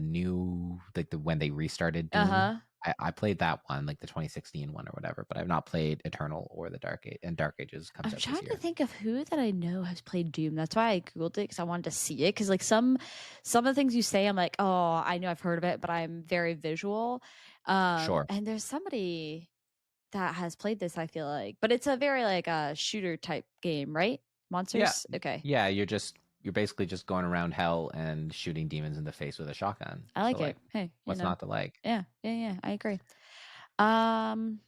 new like the when they restarted uh Doom. huh. I played that one, like the 2016 one or whatever, but I've not played Eternal or the Dark Age. And Dark Ages comes I'm out this trying to year. think of who that I know has played Doom. That's why I googled it because I wanted to see it. Because like some of the things you say, I'm like, oh, I know I've heard of it, but I'm very visual. Sure. And there's somebody that has played this. I feel like, but it's a very like a shooter type game, right? Yeah. Monsters. Okay, Yeah, you're basically just going around hell and shooting demons in the face with a shotgun. I So like like it. Hey, what's not to like? yeah, yeah, yeah. I agree. Um,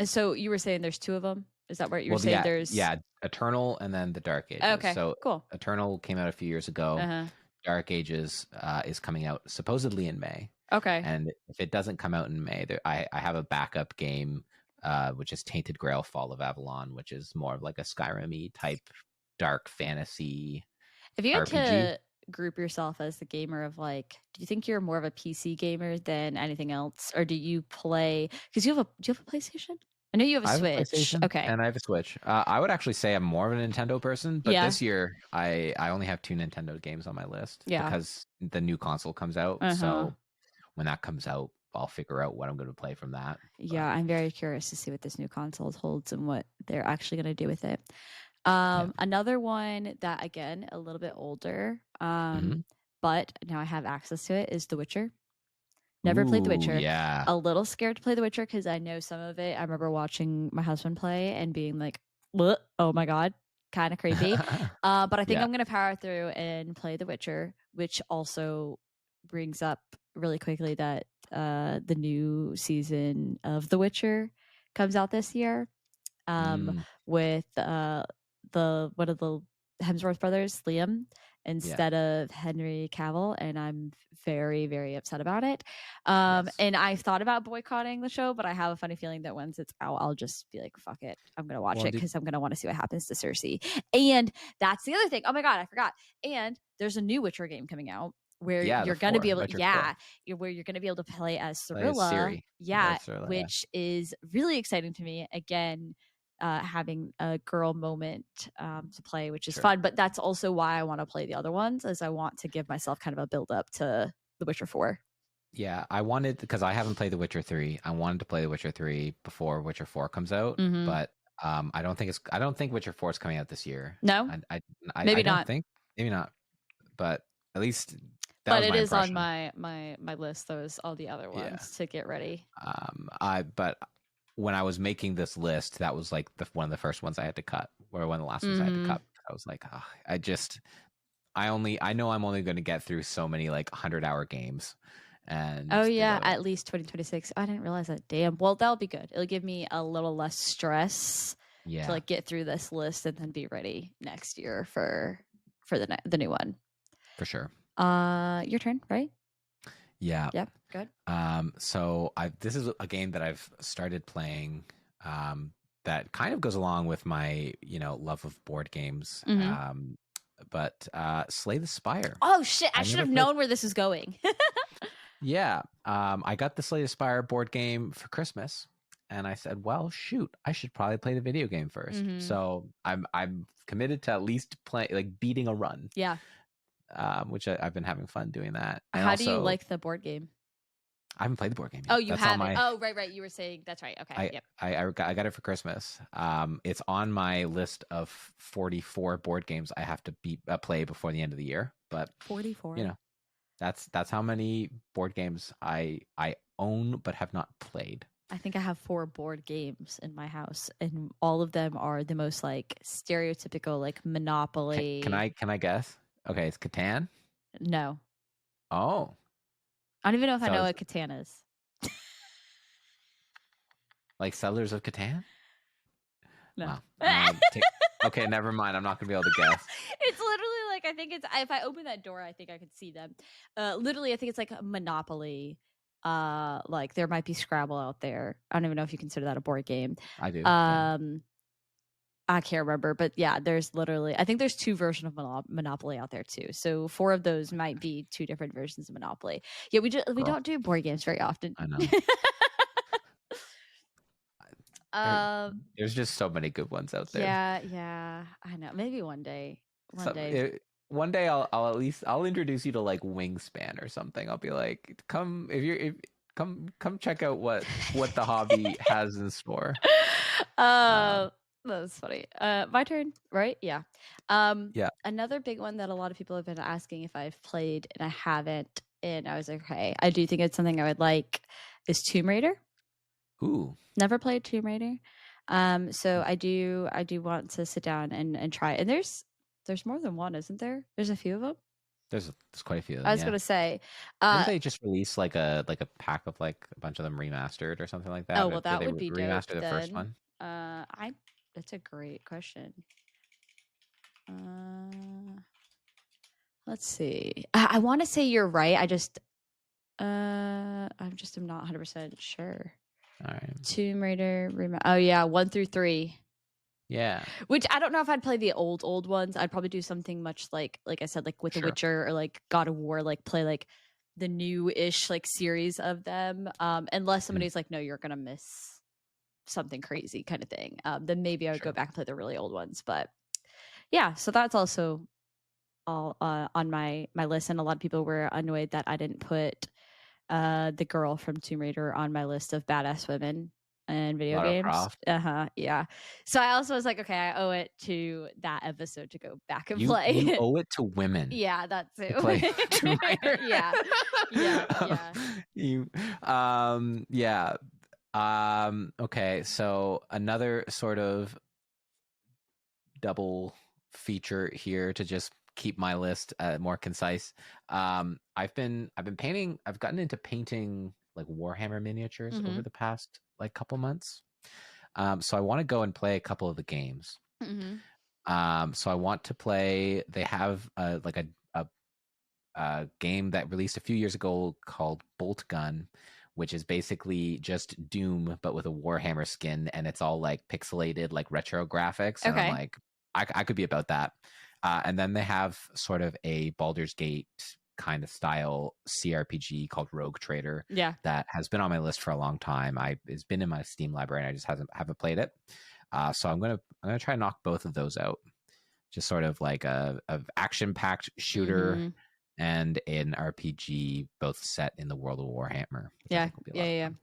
so you were saying there's two of them. Is that what you were Well, saying? yeah, There's yeah, Eternal and then the Dark Ages. okay, So cool. Eternal came out a few years Uh ago. huh. Dark Ages is coming out supposedly in May. Okay. And if it doesn't come out in May, I have a backup game, which is Tainted Grail: Fall of Avalon, which is more of like a Skyrim-y type dark fantasy If you had RPG. to group yourself as the gamer of like, do you think you're more of a PC gamer than anything else, or do you play? Because do you have a PlayStation? I know you have a I have a Switch. PlayStation Okay. and I have a Switch. I would actually say I'm more of a Nintendo person, but Yeah. this year I only have two Nintendo games on my list Yeah. because the new console comes out. Uh huh. So when that comes out, I'll figure out what I'm going to play from that. Yeah, But I'm very curious to see what this new console holds and what they're actually going to do with it. yeah. Another one that again a little bit older, Hmm. but now I have access to it is The Witcher. Never played The Ooh, Witcher. yeah. A little scared to play The Witcher because I know some of it. I remember watching my husband play and being like, "What? Oh my god, kind of creepy." But I think Yeah. I'm gonna power through and play The Witcher, which also brings up really quickly that the new season of The Witcher comes out this year, Mm, with the one of the Hemsworth brothers, Liam, yeah. instead of Henry Cavill, and I'm very, very upset about it. Yes. And I've thought about boycotting the show, but I have a funny feeling that once it's out, I'll just be like, "Fuck it, I'm gonna watch Well, it did because I'm gonna want to see what happens to Cersei." And that's the other thing. Oh my god, I forgot. And there's a new Witcher game coming out where yeah, the you're gonna be four, able, Witcher 4. yeah, where you're gonna be able to play as Like Cirilla, Siri. Or yeah, Cirilla, yeah. which is really exciting to me. Again, having a girl moment to play, which is Sure. fun. But that's also why I want to play the other ones, as I want to give myself kind of a build up to The Witcher 4. Yeah, I wanted, because I haven't played The Witcher 3. I wanted to play The Witcher 3 before Witcher 4 comes out, Mm-hmm. but I don't think Witcher 4 is coming out this year. No, I maybe don't not. think, maybe not, but at least that But was it my is on impression. my list. Those all the other Yeah. ones to get ready. But when I was making this list, that was like one of the first ones I had to cut, or one of the last ones I had to Mm-hmm. cut. I was like, oh, I know I'm only going to get through so many like 100-hour games, Oh and there's yeah, other at ones. least 2026. I didn't realize that. Damn. Well, that'll be good. It'll give me a little less stress to Yeah, like get through this list and then be ready next year for the new one. for sure. Your turn, right? Yeah. Yep. Good. So this is a game that I've started playing, that kind of goes along with my, love of board games. Mm-hmm. But Slay the Spire. Oh shit! I I should never have played. known where this is going. Yeah. I got the Slay the Spire board game for Christmas, and I said, well, shoot, I should probably play the video game 1st. Mm-hmm. So I'm committed to at least play, like, beating a run, Yeah. which I've been having fun doing that. And How do you also, like the board game? I haven't played the board game Oh, yet. you That's on haven't. my. Oh, right. You were saying that's right. Okay. Yep. I got it for Christmas. It's on my list of 44 board games I have to play before the end of the year. But 44. you know, that's how many board games I own but have not played. I think I have 4 board games in my house, and all of them are the most like stereotypical, like Monopoly. Can I guess? Okay, it's Catan. No, Oh, I don't even know if I so know it's what Catan is. like Settlers of Catan. No. Wow. Okay, never mind. I'm not gonna be able to guess. It's literally like, I think it's, if I open that door, I think I could see them. Literally, I think it's like a Monopoly. Like there might be Scrabble out there. I don't even know if you consider that a board game. I do. Yeah. I can't remember, but yeah, there's literally, I think there's 2 versions of Monopoly out there too. So 4 of those might be 2 different versions of Monopoly. Yeah, we Girl, don't do board games very often. I know. There's just so many good ones out there. Yeah, I know. Maybe one day. One day I'll introduce you to like Wingspan or something. I'll be like, come check out what the hobby has in store. That's funny. My turn, right? Yeah. Yeah. Another big one that a lot of people have been asking if I've played and I haven't, and I was like, okay, I do think it's something I would like, is Tomb Raider. Ooh. Never played Tomb Raider. So I do want to sit down and try it. And there's more than one, isn't there? There's a few of them. There's quite a few of them. I was Yeah. gonna say, Didn't they just release like a pack of like a bunch of them remastered or something like that? oh well, Did that they would be dope. remaster the first one? That's a great question. Let's see. I want to say you're right. I'm just am not 100% sure. All right. Tomb Raider oh yeah, 1 through 3. Yeah. Which I don't know if I'd play the old ones. I'd probably do something much like I said, like with The Sure. Witcher or like God of War, like play like the new-ish like series of them. Unless somebody's like, no, you're gonna miss something crazy kind of thing. Then maybe I would go back and play the really old ones. But yeah, so that's also all on my list. And a lot of people were annoyed that I didn't put the girl from Tomb Raider on my list of badass women in video Lara games. Croft. Yeah. So I also was like, okay, I owe it to that episode to go back and play. You owe it to women. Yeah, that too. To play Tomb Raider. Yeah. Okay, so another sort of double feature here to just keep my list more concise. I've been painting. I've gotten into painting like Warhammer miniatures over the past like couple months. So I want to go and play a couple of the games. So I want to play. They have like a game that released a few years ago called Bolt Gun, which is basically just Doom but with a Warhammer skin, and it's all like pixelated, like retro graphics. And I'm like, I could be about that. And then they have sort of a Baldur's Gate kind of style CRPG called Rogue Trader. Yeah, that has been on my list for a long time. It's been in my Steam library, and I just haven't played it. So I'm gonna try to knock both of those out. Just sort of like a action packed shooter Mhm. and an RPG, both set in the world of Warhammer, which I Yeah. think will be a Yeah, lot of yeah, fun.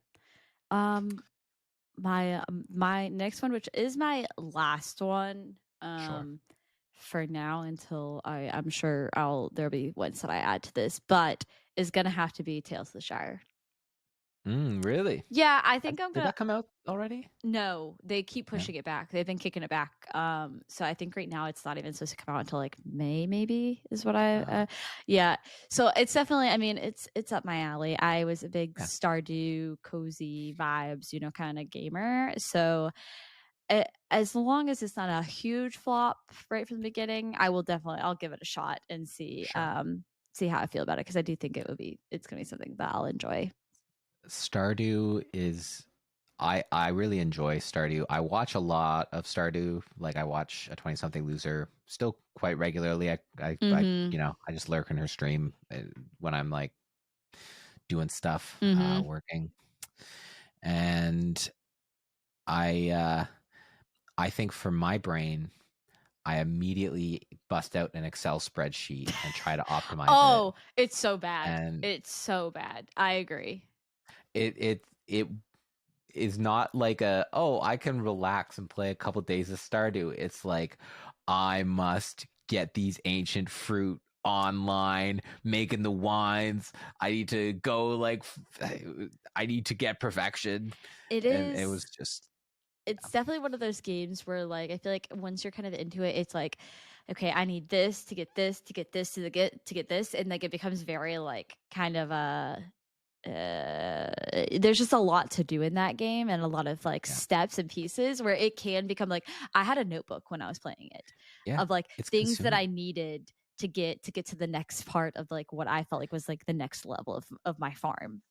yeah. My next one, which is my last one, Sure. for now until I'm sure there'll be ones that I add to this, but is gonna have to be Tales of the Shire. Really? Yeah, I think I'm Did gonna. that come out already? No, they keep No. pushing it back. They've been kicking it back. So I think right now it's not even supposed to come out until like May, maybe is what I. Uh, Yeah. So it's definitely. I mean, it's up my alley. I was a big yeah. Stardew, cozy vibes, kind of gamer. So as long as it's not a huge flop right from the beginning, I'll give it a shot and Sure. see how I feel about it because I do think it's gonna be something that I'll enjoy. Stardew is I really enjoy Stardew. I watch a lot of Stardew. Like I watch a 20 something loser still quite regularly. I Mm-hmm. I just lurk in her stream when I'm like doing stuff, Mm-hmm. working. And I I think for my brain, I immediately bust out an Excel spreadsheet and try to optimize it. Oh, it's so bad. And It's so bad. I agree. it is not like I can relax and play a couple days of Stardew. It's like I must get these ancient fruit online, making the wines. I need to go I need to get perfection. It And it was is just it's definitely one of those games where like I feel like once you're kind of into it, it's like, okay, I need this to get this to get this to get this, and like it becomes very like kind of a there's just a lot to do in that game and a lot of like yeah. steps and pieces where it can become like I had a notebook when I was playing it Yeah. of like It's things that consuming. I needed to get to the next part of like what I felt like was like the next level of my farm.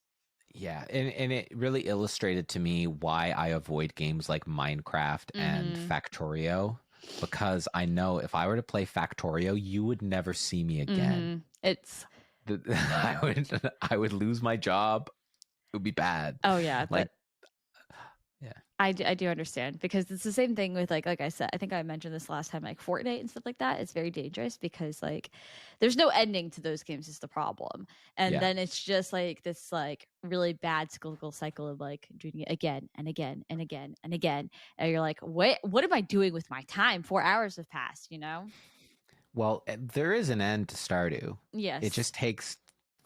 Yeah, and it really illustrated to me why I avoid games like Minecraft and Mhm. Factorio, because I know if I were to play Factorio, you would never see me again. Mhm. It's I would lose my job. It would be bad. oh yeah, Like that yeah, I do understand because it's the same thing with like I said, I think I mentioned this last time, like Fortnite and stuff like that. It's very dangerous because like there's no ending to those games is the problem. And yeah. then it's just like this like really bad cycle of like doing it again and again and again and again. And you're like, what am I doing with my time? 4 hours have passed, you know? Well, there is an end to Stardew. It Yes. just takes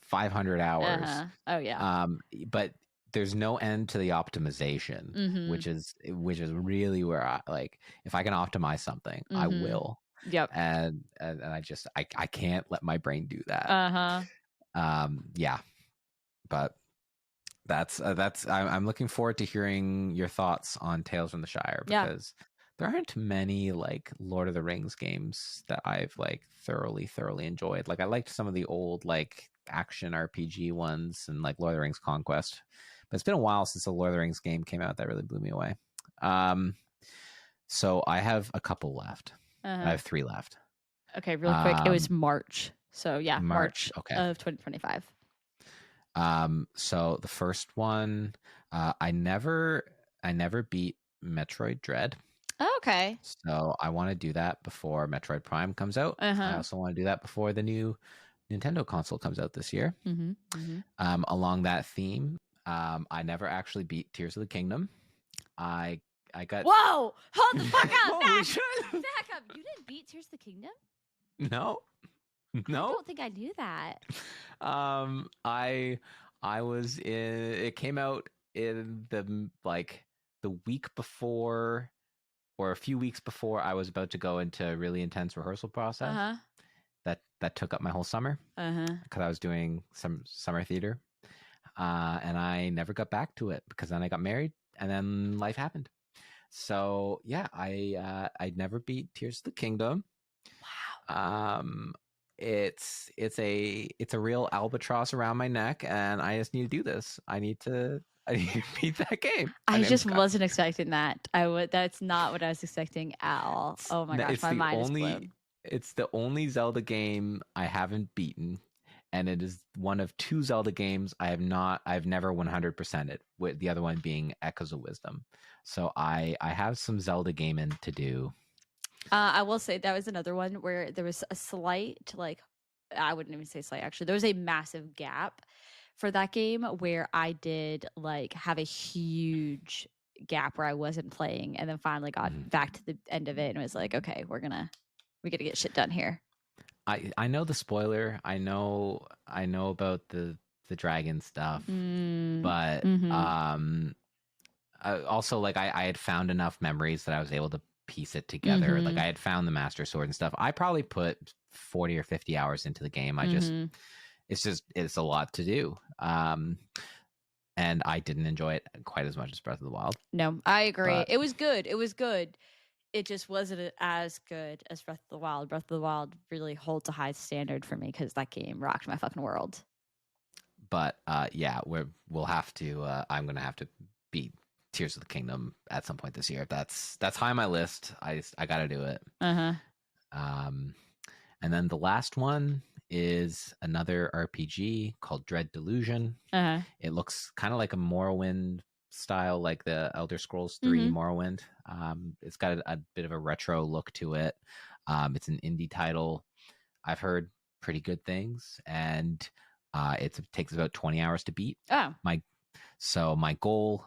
500 hours. Uh-huh. Oh yeah. But there's no end to the optimization, Mm-hmm. which is really where I like if I can optimize something, I Mm-hmm. will. Yep. And I can't let my brain do that. Uh-huh. Yeah, but that's I'm looking forward to hearing your thoughts on Tales from the Shire Yeah. because there aren't many like Lord of the Rings games that I've like thoroughly enjoyed. Like I liked some of the old like action RPG ones and like Lord of the Rings Conquest, but it's been a while since a Lord of the Rings game came out that really blew me away. Um, so I have a couple left. I Uh-huh. have three left. Okay, really quick. It was Um, March. So yeah, March. March Okay. of 2025. So the first one, I never beat Metroid Dread. Oh, okay. So I want to do that before Metroid Prime comes out. I Uh-huh. also want to do that before the new Nintendo console comes out this year. Mm-hmm. Mm-hmm. Along that theme, I never actually beat Tears of the Kingdom. I I got Whoa! Hold the fuck up! holy shit. Back up! You didn't beat Tears of the Kingdom? No, I no. don't think I knew that. Um, I I was in. It came out in the week before or a few weeks before I was about to go into a really intense rehearsal process. Uh-huh. That took up my whole summer Uh-huh. because I was doing some summer theater, and I never got back to it because then I got married and then life happened. So yeah, I never beat Tears of the Kingdom. Wow. Um, it's a real albatross around my neck, and I just need to do this. I need to beat that game. I And just wasn't expecting that. That's not what I was expecting at all. Oh my gosh, it's my the mind is only blown. it's the only Zelda game I haven't beaten, and it is one of 2 Zelda games I've never 100%ed, with the other one being Echoes of Wisdom. So I have some Zelda gaming to do. I will say that was another one where there was a slight, like, I wouldn't even say slight, actually. There was a massive gap for that game where I did like have a huge gap where I wasn't playing, and then finally got Mhm. back to the end of it and was like, okay, we got to get shit done here. I know the spoiler. I know about the dragon stuff, Mm, but mm-hmm. also like I had found enough memories that I was able to piece it together. Like Mm-hmm. I had found the Master Sword and stuff. I probably put 40 or 50 hours into the game. Mm-hmm. It's a lot to do. And I didn't enjoy it quite as much as Breath of the Wild. No, I agree. But It was good. It was good. It just wasn't as good as Breath of the Wild. Breath of the Wild really holds a high standard for me because that game rocked my fucking world. yeah, we'll have to. I'm gonna have to beat Tears of the Kingdom at some point this year. That's high on my list. I got to do it. Uh huh. Um, and then the last one is another RPG called Dread Delusion. Uh huh. It looks kind of like a Morrowind style, like the Elder Scrolls 3 Mm-hmm. Morrowind. It's got a bit of a retro look to it. It's an indie title. I've heard pretty good things, and it takes about 20 hours to beat. Oh. My so my goal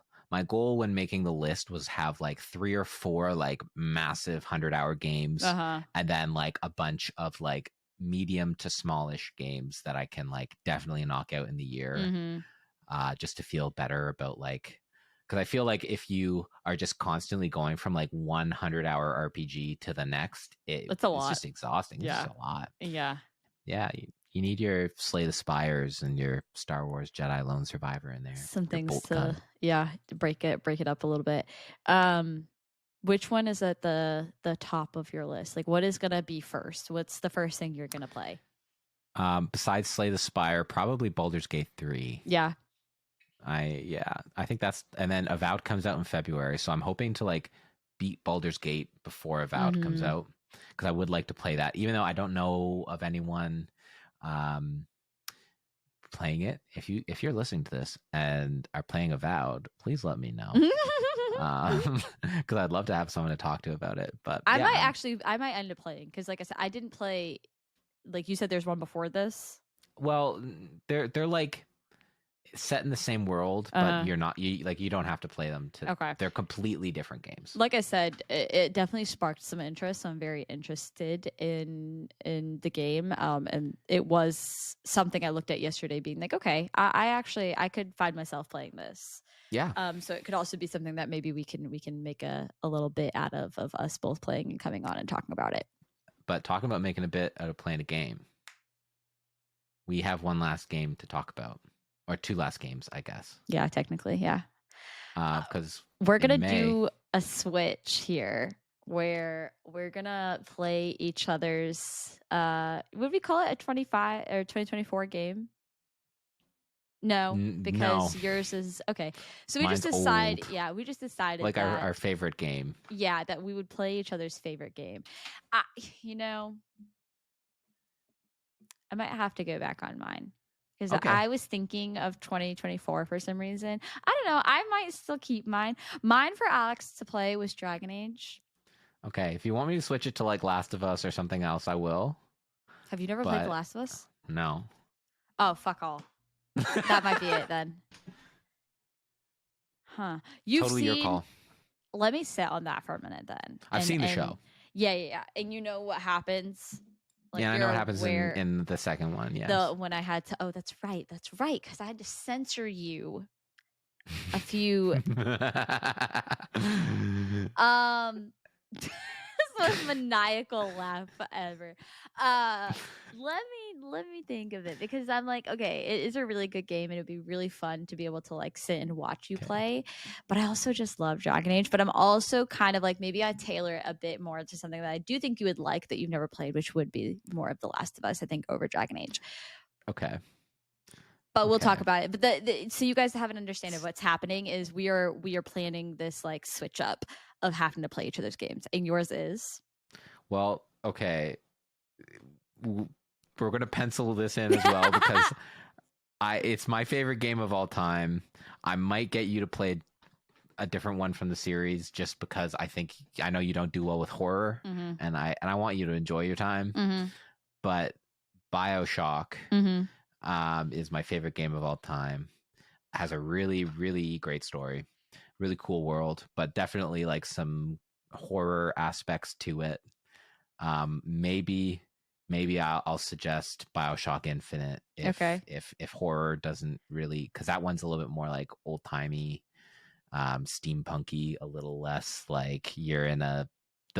when making the list was have like 3 or 4 like massive 100-hour games, Uh huh. and then like a bunch of like medium to smallish games that I can like definitely knock out in the year, Mm-hmm. just to feel better about like, because I feel like if you are just constantly going from like 100-hour RPG to the next, It's a it's lot. just exhausting. It's just Yeah. a lot. Yeah. Yeah, you need your Slay the Spires and your Star Wars Jedi Lone Survivor in there. Some Your things bolt to, gun. yeah, to break it up a little bit. Um, which one is at the top of your list? Like, what is gonna be first? What's the first thing you're gonna play? Besides Slay the Spire, probably Baldur's Gate 3. Yeah. I think that's, and then Avowed comes out in February, so I'm hoping to like beat Baldur's Gate before Avowed comes Mm-hmm. out, because I would like to play that, even though I don't know of anyone um playing it. If you're listening to this and are playing Avowed, please let me know. Because I'd love to have someone to talk to about it. But yeah, I might end up playing because, like I said, I didn't play. Like you said, there's one before this. well, they're like set in the same world, but Uh, you don't have to play them to. okay. They're completely different games. Like I said, it definitely sparked some interest. So I'm very interested in the game. And it was something I looked at yesterday, being like, okay, I actually I could find myself playing this. Yeah, So it could also be something that maybe we can make a little bit out of us both playing and coming on and talking about it. but talking about making a bit out of playing a game, we have one last game to talk about, or 2 last games, I guess. Yeah, technically, yeah. Because We're gonna in May, do a switch here where we're gonna play each other's would we call it a 25 or 2024 game? No, no, because yours is okay. So we just mine's decide, old. yeah, we just decided Like that our favorite game. yeah, that we would play each other's favorite game. I you know, I might have to go back on mine. Because Okay. I was thinking of 2024 for some reason. I don't know. I might still keep mine. Mine for Alex to play was Dragon Age. Okay. If you want me to switch it to like Last of Us or something else, I will. Have you never played The But Last of Us? no. Oh, fuck all. That might be it then. Huh. You've Totally your seen. call. Let me sit on that for a minute then. I've seen the And show. yeah, yeah, yeah. And you know what happens? Like Yeah, I know you're what happens aware in the second one. Yes. the when I had to. Oh, that's right. That's right. Because I had to censor you a few. Um. This most maniacal laugh ever. Let me think of it because I'm like, okay, it is a really good game and it'd be really fun to be able to like sit and watch you Okay. play. But I also just love Dragon Age. But I'm also kind of like maybe I tailor it a bit more to something that I do think you would like that you've never played, which would be more of The Last of Us, I think, over Dragon Age. Okay. But we'll talk Okay. about it. But so you guys have an understanding of what's happening is we are planning this like switch up of having to play each other's games, and yours is. Well, okay. gonna pencil this in as well because it's my favorite game of all time. I might get you to play a different one from the series just because I know you don't do well with horror, Mm-hmm. and I want you to enjoy your time. Mm-hmm. But BioShock Mm-hmm. is my favorite game of all time. Has a really, really great story, really cool world, but definitely like some horror aspects to it. Maybe I'll suggest BioShock Infinite Okay. if horror doesn't really, because that one's a little bit more like old timey, steampunky, a little less like you're in the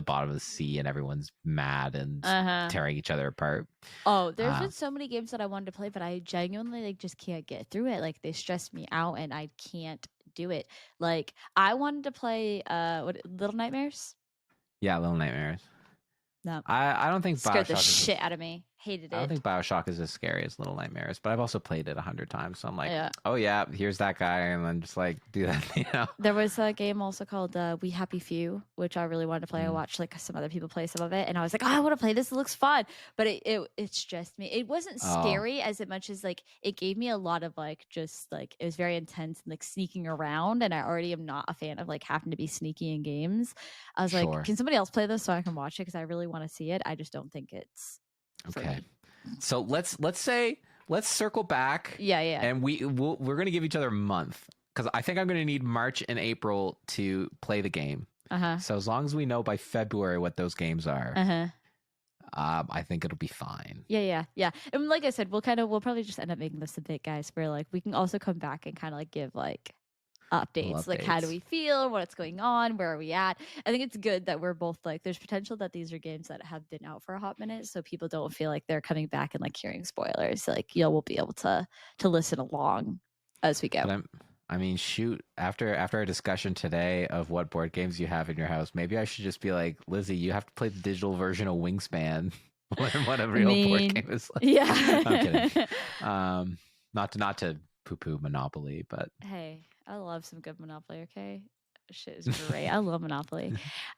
bottom of the sea and everyone's mad and Uh-huh. tearing each other apart. Oh, there's Uh, been so many games that I wanted to play, but I genuinely like just can't get through it. Like they stress me out and I can't do it. Like I wanted to play what Little Nightmares? yeah, Little Nightmares. No. I don't think Scared the BioShock is shit out of me. Hated I don't it. think BioShock is as scary as Little Nightmares, but I've also played it 100 times, so I'm like, Yeah. oh yeah, here's that guy, and then just like do that. There was a game also called We Happy Few, which I really wanted to play. I Mm. watched like some other people play some of it, and I was like, oh, I want to play this. It looks fun, but it stressed me. It wasn't Oh, scary as much as like it gave me a lot of like just like it was very intense and like sneaking around, and I already am not a fan of like having to be sneaky in games. I was like, sure. can somebody else play this so I can watch it because I really want to see it. I just don't think it's for Okay. me. So let's circle back, Yeah, yeah. and we're gonna give each other a month because I think I'm gonna need March and April to play the game. Uh huh. So as long as we know by February what those games are, Uh huh. I think it'll be fine. Yeah. And like I said, we'll probably just end up making this a bit, guys, where like we can also come back and kind of like give like Little updates, like how do updates. we feel, what's going on, where are we at. I think it's good that we're both like there's potential that these are games that have been out for a hot minute, so people don't feel like they're coming back and like hearing spoilers. Like we'll be able to listen along as we go. But I mean, shoot, after our discussion today of what board games you have in your house, maybe I should just be like, Lizzie, you have to play the digital version of Wingspan. What a I real board mean, game is like. I'm kidding. yeah. Not to poo poo Monopoly, but Hey, I love some good Monopoly, okay? Shit is great. I love Monopoly.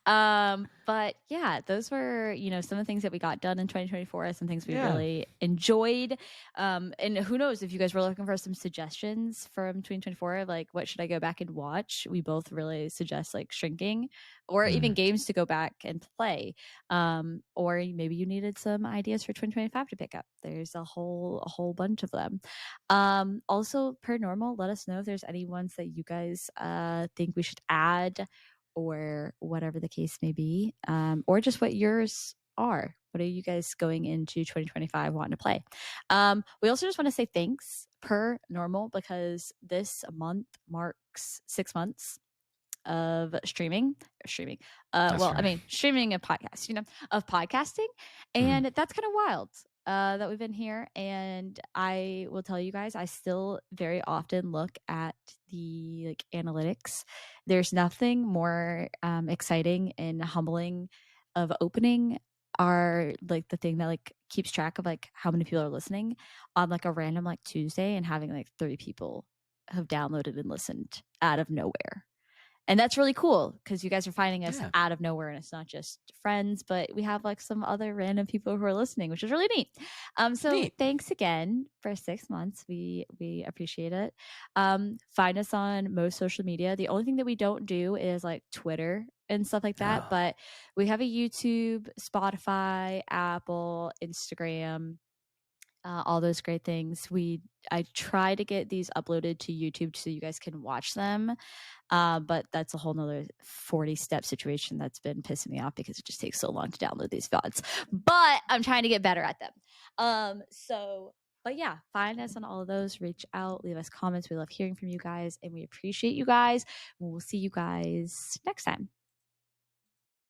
But yeah, those were, some of the things that we got done in 2024, some things we yeah. really enjoyed. And who knows if you guys were looking for some suggestions from 2024, like what should I go back and watch? We both really suggest like Shrinking or even Mm. games to go back and play. Or maybe you needed some ideas for 2025 to pick up. There's a whole bunch of them. Also per normal, let us know if there's any ones that you guys think we should add or whatever the case may be, or just what yours are. What are you guys going into 2025 wanting to play? We also just want to say thanks per normal because this month marks 6 months of streaming. That's Well, I right. mean, streaming a podcast, of podcasting. Mm. And that's kind of wild that we've been here. And I will tell you guys, I still very often look at the like analytics. There's nothing more exciting and humbling of opening our like the thing that like keeps track of like how many people are listening on like a random like Tuesday and having like 30 people have downloaded and listened out of nowhere. And that's really cool because you guys are finding us Yeah. out of nowhere and it's not just friends, but we have like some other random people who are listening, which is really neat. So Neat. thanks again for 6 months. We appreciate it. Find us on most social media. The only thing that we don't do is like Twitter and stuff like that, but we have a YouTube, Spotify, Apple, Instagram, all those great things. I try to get these uploaded to YouTube so you guys can watch them. But that's a whole nother 40-step situation that's been pissing me off because it just takes so long to download these VODs. But I'm trying to get better at them. But yeah, find us on all of those. Reach out, leave us comments. We love hearing from you guys, and we appreciate you guys. We'll see you guys next time.